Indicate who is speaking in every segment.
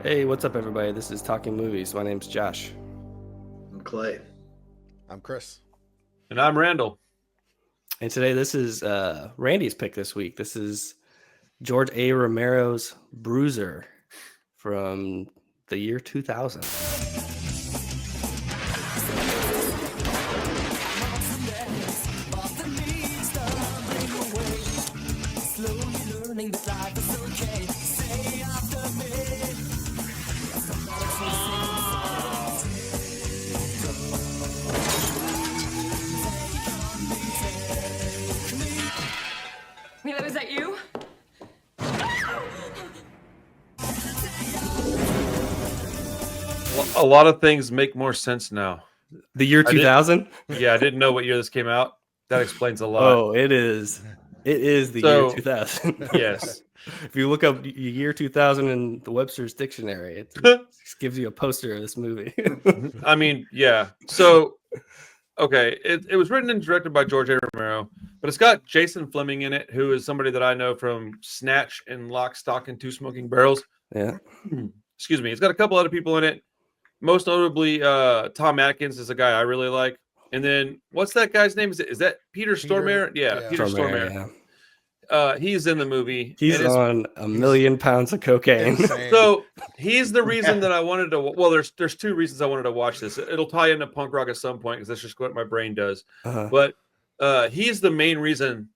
Speaker 1: Hey, what's up, everybody? This is Talking Movies. My name's Josh.
Speaker 2: I'm Clay.
Speaker 3: I'm Chris.
Speaker 4: And I'm Randall.
Speaker 1: And today, this is Randy's pick this week. This is George A. Romero's Bruiser from the year 2000.
Speaker 5: Mila, was that you?
Speaker 4: A lot of things make more sense now.
Speaker 1: The year 2000?
Speaker 4: Yeah, I didn't know what year this came out. That explains a lot.
Speaker 1: Oh, it is. It is the year 2000.
Speaker 4: Yes.
Speaker 1: If you look up year 2000 in the Webster's dictionary, it just gives you a poster of this movie.
Speaker 4: I mean, yeah. So, okay, it was written and directed by George A. Romero, but it's got Jason Fleming in it, who is somebody that I know from Snatch and Lock, Stock, and Two Smoking Barrels.
Speaker 1: Yeah.
Speaker 4: Excuse me. It's got a couple other people in it. Most notably, Tom Atkins is a guy I really like. And then, what's that guy's name? Is that Peter Stormare? Yeah, Peter Stormare.
Speaker 1: Yeah.
Speaker 4: He's in the movie.
Speaker 1: He's on a million pounds of cocaine.
Speaker 4: So he's the reason that I wanted to. Well, there's two reasons I wanted to watch this. It'll tie into punk rock at some point because that's just what my brain does. But he's the main reason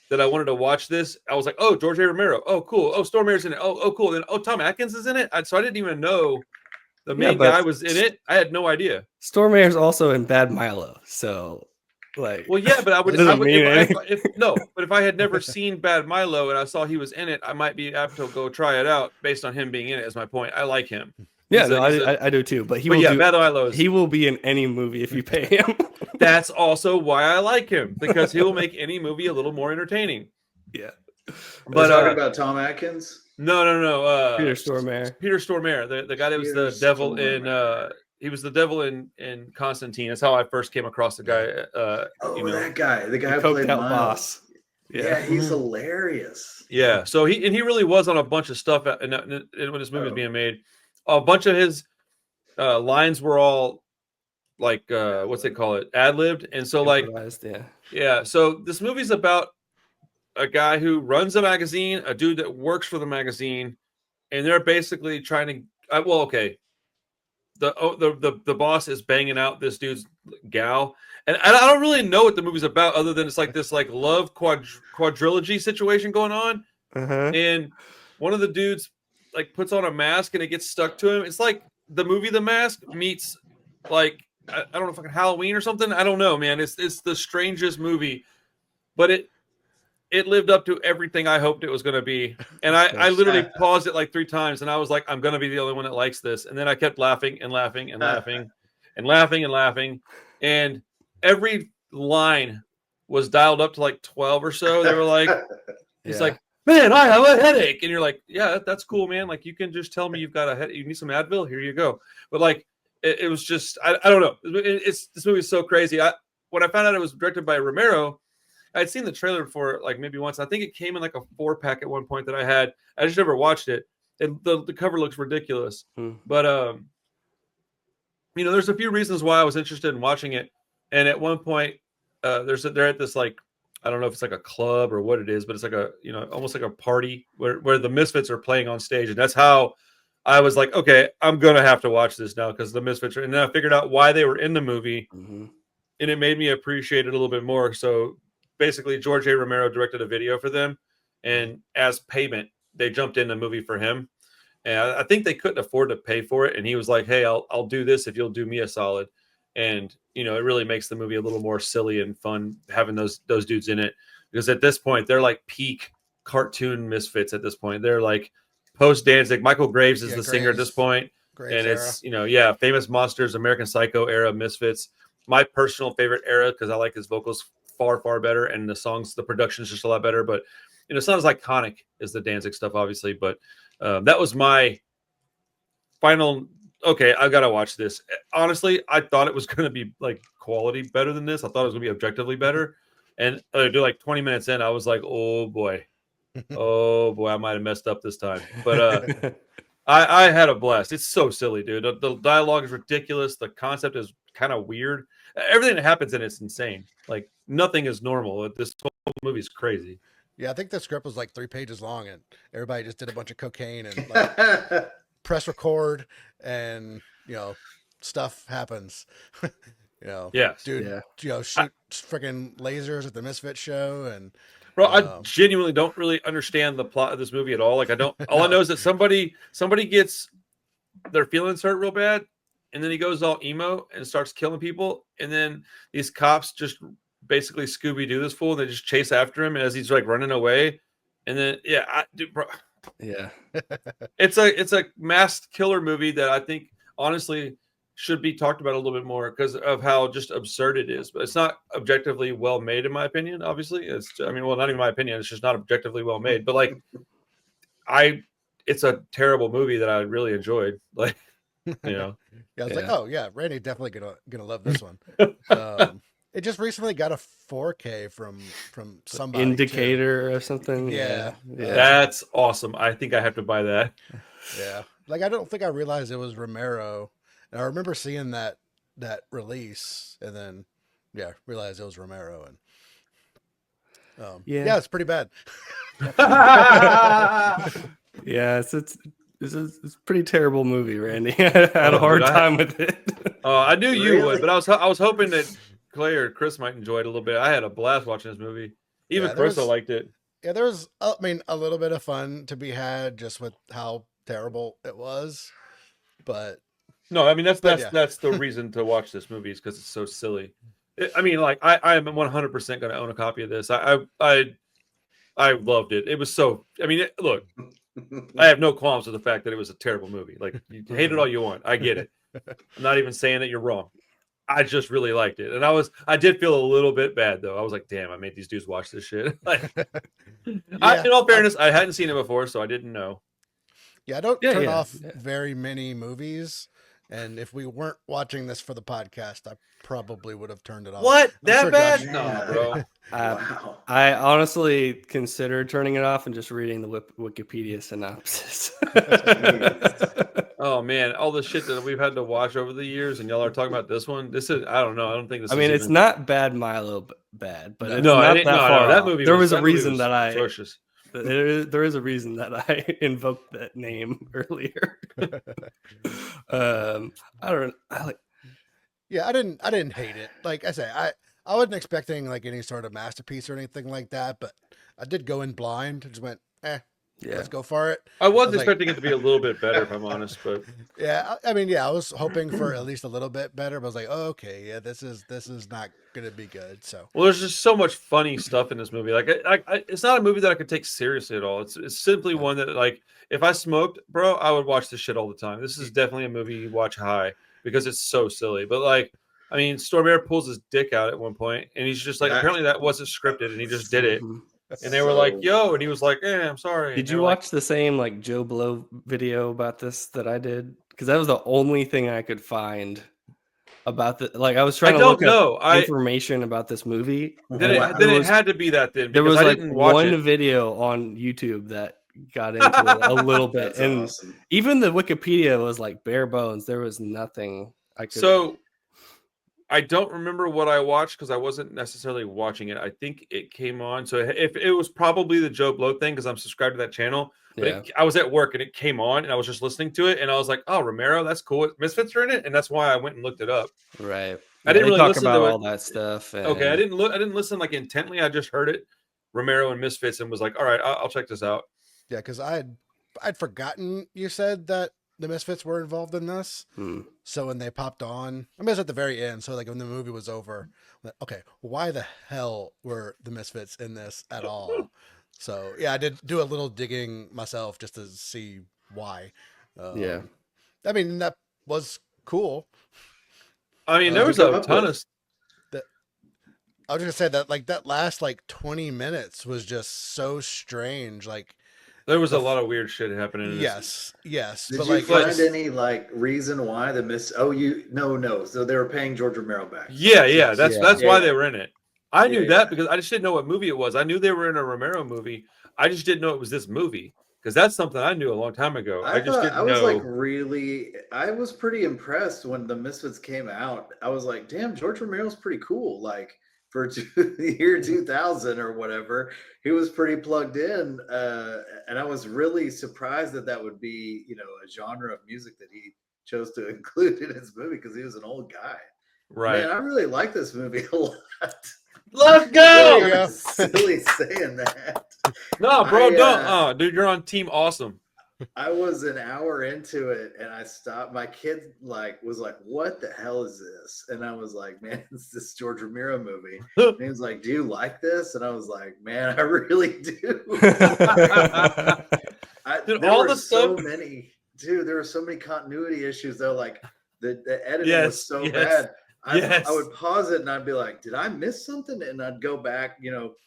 Speaker 4: that I wanted to watch this. I was like, oh, George A. Romero. Oh, cool. Oh, Stormare's in it. Oh, cool. Then Tom Atkins is in it. So I didn't even know the main guy was in it. I had no idea.
Speaker 1: Stormare's also in Bad Milo. So. Like,
Speaker 4: well, yeah, but I would if I had never seen Bad Milo and I saw he was in it, I might be apt to go try it out based on him being in it. Is my point. I like him.
Speaker 1: Yeah, I do too. But Bad Milo. He will be in any movie if you pay him.
Speaker 4: That's also why I like him, because he will make any movie a little more entertaining.
Speaker 1: Yeah,
Speaker 2: but talking about Tom Atkins.
Speaker 4: No.
Speaker 1: Peter Stormare.
Speaker 4: Peter Stormare, the guy that was the devil in. He was the devil in Constantine. That's how I first came across the guy.
Speaker 2: That guy, the guy who played
Speaker 1: Boss.
Speaker 2: Yeah, he's hilarious.
Speaker 4: Yeah, so he really was on a bunch of stuff when this movie was being made. A bunch of his lines were all like what's they call it, ad-libbed, and so yeah. So this movie's about a guy who runs a magazine, a dude that works for the magazine, and they're basically trying to. The boss is banging out this dude's gal, and I don't really know what the movie's about, other than it's like this love quadrilogy situation going on. And one of the dudes puts on a mask and it gets stuck to him. It's like the movie The Mask meets I don't know, fucking Halloween or something. I don't know, man. It's the strangest movie, but it lived up to everything I hoped it was going to be. And I literally paused it 3 times, and I was like, I'm going to be the only one that likes this. And then I kept laughing and laughing and laughing and laughing and laughing. And every line was dialed up to 12 or so. They were like, he's like, man, I have a headache. And you're like, yeah, that's cool, man. You can just tell me you've got a headache. You need some Advil? Here you go. But it was just, I don't know. This movie is so crazy. When I found out it was directed by Romero, I'd seen the trailer before, maybe once. I think it came in a 4-pack at one point that I had. I just never watched it. And the cover looks ridiculous. But, there's a few reasons why I was interested in watching it. And at one point, they're at this, I don't know if it's a club or what it is, but it's almost like a party where the Misfits are playing on stage. And that's how I was like, okay, I'm going to have to watch this now because the Misfits are. And then I figured out why they were in the movie. And it made me appreciate it a little bit more. So, basically, George A. Romero directed a video for them, and as payment, they jumped in the movie for him. And I think they couldn't afford to pay for it, and he was like, "Hey, I'll do this if you'll do me a solid." And it really makes the movie a little more silly and fun having those dudes in it, because at this point they're peak cartoon Misfits. At this point, they're post Danzig. Michael Graves is the singer at this point, and it's Famous Monsters, American Psycho era Misfits. My personal favorite era because I like his vocals far better, and the production's just a lot better, but it's not as iconic as the Danzig stuff, obviously. But that was my final. Okay, I gotta watch this. Honestly, I thought it was gonna be quality better than this. I thought it was gonna be objectively better, and 20 minutes in, I was like, oh boy, I might have messed up this time. But I had a blast. It's so silly, dude. The dialogue is ridiculous. The concept is kind of weird. Everything that happens in it's insane. Like nothing is normal. This whole movie is crazy.
Speaker 3: Yeah, I think the script was like 3 pages long, and everybody just did a bunch of cocaine and like press record, and stuff happens.
Speaker 4: Yes,
Speaker 3: dude.
Speaker 1: Yeah.
Speaker 3: Shoot freaking lasers at the Misfit show, and
Speaker 4: bro, I genuinely don't really understand the plot of this movie at all. Like I don't. All I know is that somebody gets their feelings hurt real bad, and then he goes all emo and starts killing people, and then these cops just basically Scooby-Doo this fool, and they just chase after him as he's like running away, and then bro,
Speaker 1: Yeah.
Speaker 4: it's a masked killer movie that I think honestly should be talked about a little bit more because of how just absurd it is. But it's not objectively well made, in my opinion. Obviously, not even my opinion. It's just not objectively well made. But like, it's a terrible movie that I really enjoyed. Like,
Speaker 3: Yeah, I was like,
Speaker 1: Yeah.
Speaker 3: oh yeah, Randy definitely gonna love this one. It just recently got a 4K from somebody too.
Speaker 1: Indicator or something.
Speaker 3: Yeah.
Speaker 4: That's awesome. I think I have to buy that.
Speaker 3: Yeah, like I don't think I realized it was Romero, and I remember seeing that release, and then realized it was Romero, and
Speaker 1: Yeah.
Speaker 3: it's pretty bad.
Speaker 1: Yeah, it's a pretty terrible movie, Randy. I had a hard time with it.
Speaker 4: I knew you
Speaker 2: Really?
Speaker 4: would, but I was hoping that Clay or Chris might enjoy it a little bit. I had a blast watching this movie. Even
Speaker 3: Yeah,
Speaker 4: Chris liked it.
Speaker 3: Yeah, there was, a little bit of fun to be had just with how terrible it was, but
Speaker 4: No, I mean that's
Speaker 3: But yeah.
Speaker 4: that's the reason to watch this movie is because it's so silly. I am 100% going to own a copy of this. I loved it. It was so. I mean, look, I have no qualms with the fact that it was a terrible movie. Like you hate it all you want. I get it. I'm not even saying that you're wrong. I just really liked it, and I did feel a little bit bad though. I was like, damn, I made these dudes watch this shit. Like, in all fairness, I hadn't seen it before, so I didn't know.
Speaker 3: Yeah, I don't turn off very many movies, and if we weren't watching this for the podcast, I probably would have turned it off.
Speaker 4: What?
Speaker 3: I'm
Speaker 4: That
Speaker 3: sure
Speaker 4: bad?
Speaker 3: Josh-
Speaker 4: No, bro.
Speaker 2: Wow.
Speaker 1: I honestly considered turning it off and just reading the Wikipedia synopsis.
Speaker 4: Oh man, all the shit that we've had to watch over the years, and y'all are talking about this one. This is, I don't know. I don't think this.
Speaker 1: I mean, it's not bad, Milo, bad, but it's
Speaker 4: No,
Speaker 1: not
Speaker 4: it-
Speaker 1: that
Speaker 4: no,
Speaker 1: far.
Speaker 4: no, that
Speaker 1: off.
Speaker 4: movie
Speaker 1: There
Speaker 4: was-
Speaker 1: was a
Speaker 4: that movie
Speaker 1: reason
Speaker 4: was
Speaker 1: that I.
Speaker 4: atrocious.
Speaker 1: There is a reason that I invoked that name earlier. I don't. I like.
Speaker 3: Yeah, I didn't hate it. Like I say, I wasn't expecting like any sort of masterpiece or anything like that, but I did go in blind. Just went,
Speaker 1: Yeah.
Speaker 3: let's go for it.
Speaker 4: I was
Speaker 3: was like-
Speaker 4: expecting it to be a little bit better, if I'm honest, but
Speaker 3: Yeah, I mean, I was hoping for at least a little bit better, but I was like, oh, okay, yeah, this is not gonna be good. So
Speaker 4: well, there's just so much funny stuff in this movie. Like, it's not a movie that I could take seriously at all. It's simply one that, like, if I smoked, bro, I would watch this shit all the time. This is definitely a movie you watch high because it's so silly. But like, I mean, Stormare pulls his dick out at one point, and he's just like, apparently that wasn't scripted, and he just did it. And they were like, "Yo," and he was like, I'm sorry."
Speaker 1: Did you watch the same like Joe Blow video about this that I did? Because that was the only thing I could find about the. Like I was trying to look up information about this movie.
Speaker 4: Then it had to be that then.
Speaker 1: There was
Speaker 4: I
Speaker 1: like
Speaker 4: didn't watch
Speaker 1: one
Speaker 4: it.
Speaker 1: video on YouTube that got into it a little bit,
Speaker 2: That's
Speaker 1: and
Speaker 2: awesome.
Speaker 1: even the Wikipedia was like bare bones. There was nothing I could.
Speaker 4: So I don't remember what I watched because I wasn't necessarily watching it. I think it came on. So if it was probably the Joe Blow thing because I'm subscribed to that channel. But I was at work and it came on and I was just listening to it and I was like, "Oh, Romero, that's cool. Misfits are in it," and that's why I went and looked it up.
Speaker 1: Right.
Speaker 4: I didn't really
Speaker 1: talk
Speaker 4: listen
Speaker 1: about
Speaker 4: to
Speaker 1: all that stuff. And...
Speaker 4: Okay, I didn't listen like intently. I just heard it, Romero and Misfits, and was like, "All right, I'll check this out."
Speaker 3: yeah, because I'd forgotten you said that the Misfits were involved in this. So when they popped on, I mean, it was at the very end. So like when the movie was over, okay, why the hell were the Misfits in this at all? So yeah, I did do a little digging myself just to see why.
Speaker 1: Yeah.
Speaker 3: I mean, that was cool.
Speaker 4: I mean, there was a ton of.
Speaker 3: I was gonna say that like that last like 20 minutes was just so strange. Like
Speaker 4: There was a lot of weird shit happening. In
Speaker 3: yes.
Speaker 2: Did
Speaker 3: but
Speaker 2: you
Speaker 3: like
Speaker 2: find any like reason why the no. So they were paying George Romero back.
Speaker 4: Yeah. That's
Speaker 1: Yeah.
Speaker 4: why they were in it. I knew
Speaker 2: Yeah,
Speaker 4: that because I just didn't know what movie it was. I knew they were in a Romero movie. I just didn't know it was this movie. because that's something I knew a long time ago. I just didn't
Speaker 2: I was
Speaker 4: know.
Speaker 2: like I was pretty impressed when the Misfits came out. I was like, damn, George Romero's pretty cool. Like for the year 2000 or whatever, he was pretty plugged in. And I was really surprised that that would be, a genre of music that he chose to include in his movie because he was an old guy.
Speaker 4: Right.
Speaker 2: Man, I really like this movie a lot.
Speaker 4: Let's go.
Speaker 3: There you go.
Speaker 2: Silly saying that.
Speaker 4: No, bro, don't. Oh, dude, you're on team awesome.
Speaker 2: I was an hour into it and I stopped. My kid was like, "What the hell is this?" And I was like, "Man, it's this George Romero movie." And he was like, "Do you like this?" And I was like, "Man, I really do."
Speaker 4: Dude,
Speaker 2: there
Speaker 4: all
Speaker 2: were
Speaker 4: the
Speaker 2: so
Speaker 4: stuff.
Speaker 2: many, dude. There were so many continuity issues though. Like the editing
Speaker 4: Yes,
Speaker 2: was so
Speaker 4: yes,
Speaker 2: bad.
Speaker 4: yes.
Speaker 2: I would pause it and I'd be like, "Did I miss something?" And I'd go back,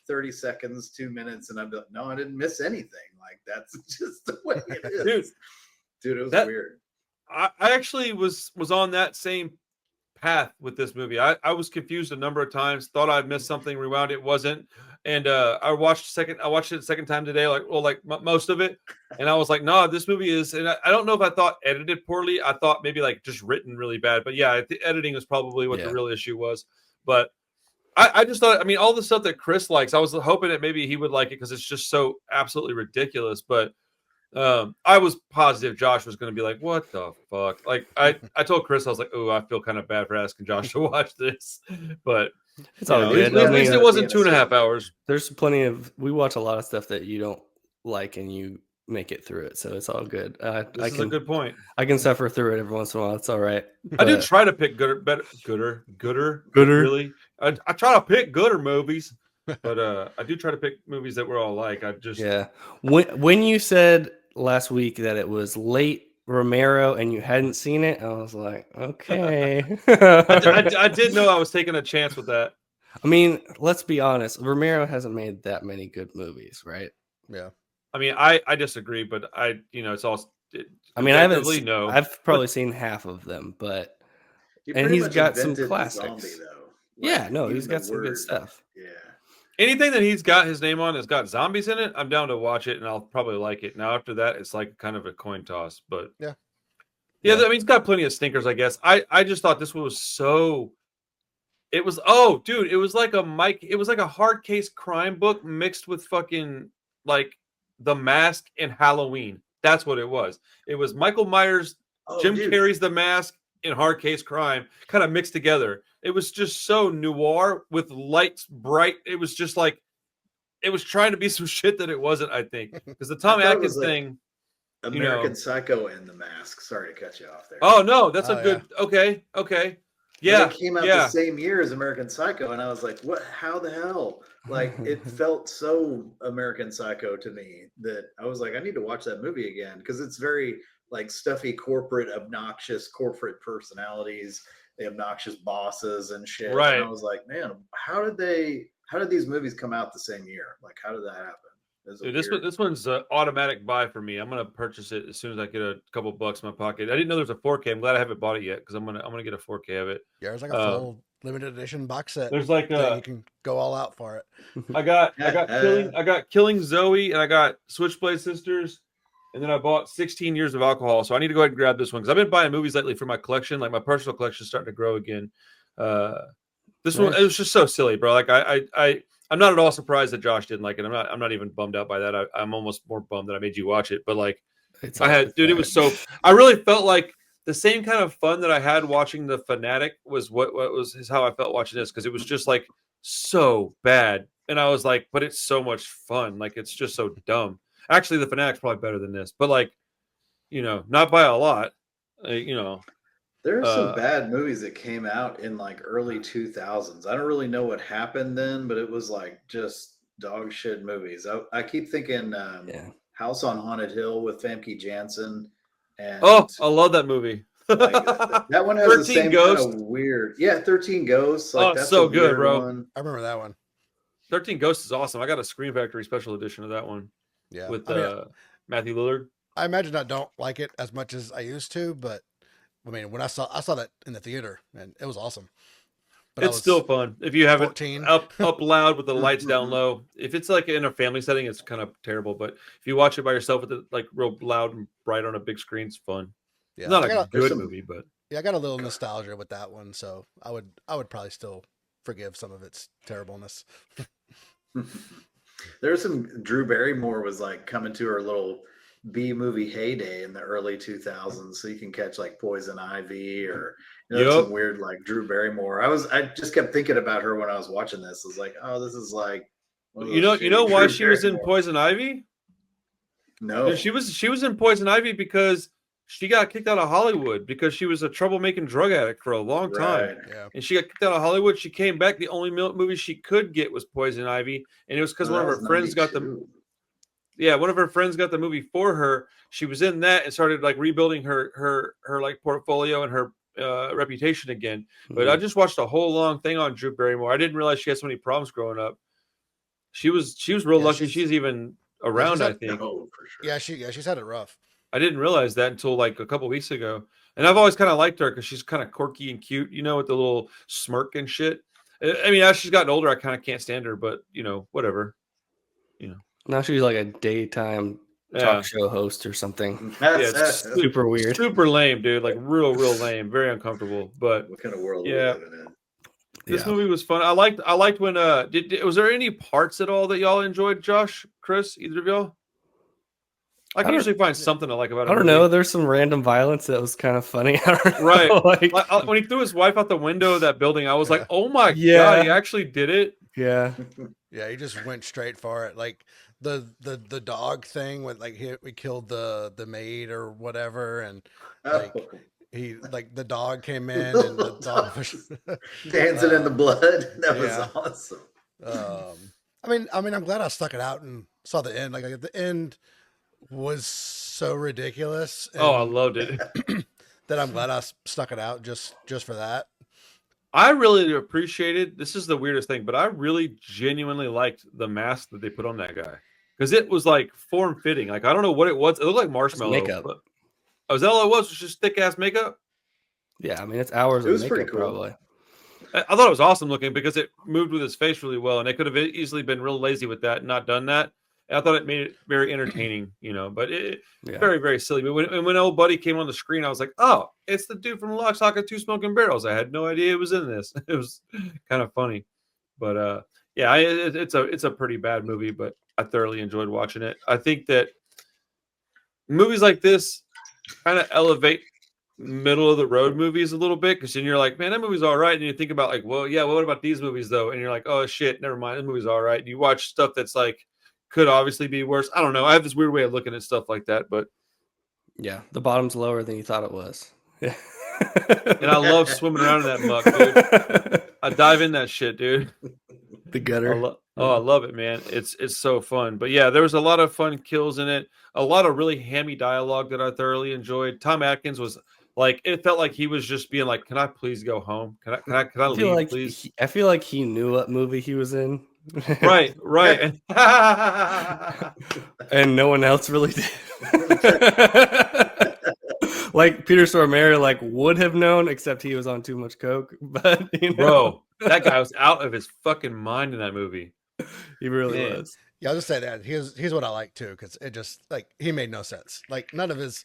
Speaker 2: 30 seconds, 2 minutes, and I'd be like, "No, I didn't miss anything." Like that's just the way it is. Dude, it was weird.
Speaker 4: I actually was on that same path with this movie. I was confused a number of times, thought I'd missed something, rewound it wasn't. And I watched it a second time today, most of it. And I was like, no, this movie is, and I don't know if I thought edited poorly. I thought maybe like just written really bad. But yeah, the editing was probably what the real issue was. But I just thought, I mean, all the stuff that Chris likes, I was hoping that maybe he would like it because it's just so absolutely ridiculous. But I was positive Josh was going to be like, "What the fuck?" Like I told Chris, I was like, "Oh, I feel kind of bad for asking Josh to watch this," but
Speaker 1: it's all
Speaker 4: At
Speaker 1: good.
Speaker 4: least it wasn't 2.5 hours.
Speaker 1: There's plenty of. We watch a lot of stuff that you don't like, and you make it through it, so it's all good.
Speaker 4: This is a good point.
Speaker 1: I can suffer through it every once in a while. It's all right.
Speaker 4: I do try to pick gooder. Really, I try to pick gooder movies, but I do try to pick movies that we're all like.
Speaker 1: When you said last week that it was late Romero and you hadn't seen it, I was like, okay.
Speaker 4: I did know I was taking a chance with that.
Speaker 1: I mean, let's be honest. Romero hasn't made that many good movies, right?
Speaker 3: Yeah.
Speaker 4: I mean, I disagree, but it's all.
Speaker 1: I've probably seen half of them, but and he's got some classics. He's got some good stuff.
Speaker 2: Yeah.
Speaker 4: Anything that he's got his name on has got zombies in it, I'm down to watch it, and I'll probably like it. Now, after that, it's like kind of a coin toss, but yeah. I mean, he's got plenty of stinkers, I guess. I just thought this one was so. It was it was like a hard case crime book mixed with fucking like The Mask and Halloween. That's what it was. It was Michael Myers, Jim Carrey's The Mask, and hard case crime kind of mixed together. It was just so noir with lights bright. It was just like it was trying to be some shit that it wasn't, I think. Because the Tom Atkins thing,
Speaker 2: American Psycho and The Mask. Sorry to cut you off there.
Speaker 4: Oh no, that's a good okay. Yeah.
Speaker 2: It came out the same year as American Psycho, and I was like, what? How the hell? Like it felt so American Psycho to me that I was like, I need to watch that movie again because it's very like stuffy corporate, obnoxious corporate personalities, the obnoxious bosses and shit.
Speaker 4: Right.
Speaker 2: And I was like, man, how did these movies come out the same year? Like, how did that happen?
Speaker 4: Dude, this one's an automatic buy for me. I'm gonna purchase it as soon as I get a couple bucks in my pocket. I didn't know there's a 4K. I'm glad I haven't bought it yet because I'm gonna get a 4K of it.
Speaker 3: Yeah, there's like a full limited edition box set.
Speaker 4: There's like
Speaker 3: you can go all out for it.
Speaker 4: I got Killing Zoe, and I got Switchblade Sisters, and then I bought 16 Years of Alcohol. So I need to go ahead and grab this one because I've been buying movies lately for my collection. Like my personal collection is starting to grow again. This one, it was just so silly, bro. Like I'm not at all surprised that Josh didn't like it. I'm not even bummed out by that. I'm almost more bummed that I made you watch it. But like, it was so. I really felt like the same kind of fun that I had watching The Fanatic was how I felt watching this because it was just like so bad, and I was like, but it's so much fun. Like it's just so dumb. Actually, The Fanatic's probably better than this, but like, not by a lot.
Speaker 2: There are some bad movies that came out in like early 2000s. I don't really know what happened then, but it was like just dog shit movies. I keep thinking House on Haunted Hill with Famke Janssen. And
Speaker 4: I love that movie.
Speaker 2: like, that one has the same kind of weird. Yeah, 13 Ghosts. Like, that's
Speaker 4: so good, bro.
Speaker 2: One.
Speaker 3: I remember that one.
Speaker 4: 13 Ghosts is awesome. I got a Scream Factory special edition of that one.
Speaker 3: Yeah,
Speaker 4: with Matthew Lillard.
Speaker 3: I imagine I don't like it as much as I used to, but I mean, when I saw that in the theater, and it was awesome. But
Speaker 4: it's still fun if you have
Speaker 3: 14.
Speaker 4: it up loud with the lights down low. If it's like in a family setting, it's kind of terrible. But if you watch it by yourself with it like real loud and bright on a big screen, it's fun.
Speaker 3: Yeah,
Speaker 4: it's not a good movie, but
Speaker 3: yeah, I got a little nostalgia with that one, so I would probably still forgive some of its terribleness.
Speaker 2: There's some Drew Barrymore was like coming to her little B movie heyday in the early 2000s, so you can catch like Poison Ivy or some weird like Drew Barrymore. I just kept thinking about her when I was watching this. I was like, oh, this is like
Speaker 4: you know why she was in Poison Ivy?
Speaker 2: No,
Speaker 4: she was in Poison Ivy because she got kicked out of Hollywood because she was a troublemaking drug addict for a long time.
Speaker 2: Right.
Speaker 3: Yeah.
Speaker 4: And she got kicked out of Hollywood. She came back. The only movie she could get was Poison Ivy. And it was because one of her friends got one of her friends got the movie for her. She was in that and started like rebuilding her like portfolio and her reputation again. But I just watched a whole long thing on Drew Barrymore. I didn't realize she had so many problems growing up. She was real lucky she's even around, I think.
Speaker 2: Oh, for sure.
Speaker 3: Yeah, she's had it rough.
Speaker 4: I didn't realize that until like a couple weeks ago. And I've always kind of liked her because she's kind of quirky and cute, with the little smirk and shit. I mean, as she's gotten older, I kind of can't stand her, but whatever.
Speaker 1: Now she's like a daytime talk show host or something.
Speaker 4: Yeah, it's
Speaker 1: super weird.
Speaker 4: Super lame, dude. Like real lame. Very uncomfortable. But
Speaker 2: what kind of world are we living in?
Speaker 4: This movie was fun. I liked when was there any parts at all that y'all enjoyed, Josh, Chris, either of y'all? I can usually find something I like about it.
Speaker 1: I don't know. There's some random violence that was kind of funny.
Speaker 4: Right. When he threw his wife out the window of that building, I was like, oh my God, he actually did it.
Speaker 1: Yeah.
Speaker 3: Yeah, he just went straight for it. Like the dog thing when like we killed the maid or whatever, and like the dog came in and the dog was
Speaker 2: dancing in the blood. That was awesome.
Speaker 3: I mean, I'm glad I stuck it out and saw the end. Like the end was so ridiculous.
Speaker 4: Oh, I loved it.
Speaker 3: That I'm glad I stuck it out just for that.
Speaker 4: I really appreciated, this is the weirdest thing, but I really genuinely liked the mask that they put on that guy because it was like form fitting. Like I don't know what it was. It looked like marshmallow
Speaker 1: makeup.
Speaker 4: But, is that all it was? Was just thick ass makeup?
Speaker 1: Yeah, I mean it's hours of makeup cool. Probably.
Speaker 4: I thought it was awesome looking because it moved with his face really well, and they could have easily been real lazy with that and not done that. And I thought it made it very entertaining, but very, very silly. But when old buddy came on the screen, I was like, oh, it's the dude from Lock, Stock, and Two Smoking Barrels. I had no idea it was in this. It was kind of funny. But it's a pretty bad movie, but I thoroughly enjoyed watching it. I think that movies like this kind of elevate middle of the road movies a little bit because then you're like, man, that movie's all right. And you think about like, well, yeah, what about these movies though? And you're like, oh shit, never mind, this movie's all right. And you watch stuff that's like could obviously be worse. I don't know. I have this weird way of looking at stuff like that, but
Speaker 1: yeah, the bottom's lower than you thought it was. Yeah.
Speaker 4: And I love swimming around in that muck, dude. I dive in that shit, dude.
Speaker 1: The gutter.
Speaker 4: I love it, man. It's so fun. But yeah, there was a lot of fun kills in it. A lot of really hammy dialogue that I thoroughly enjoyed. Tom Atkins was like, it felt like he was just being like, "Can I please go home? Can I leave,
Speaker 1: like
Speaker 4: please?"
Speaker 1: I feel like he knew what movie he was in.
Speaker 4: Right.
Speaker 1: And no one else really did. Like Peter Stormare, like would have known, except he was on too much coke. But
Speaker 4: bro, that guy was out of his fucking mind in that movie.
Speaker 1: He really was.
Speaker 3: Yeah, I'll just say that here's what I like too, because it just like he made no sense. Like none of his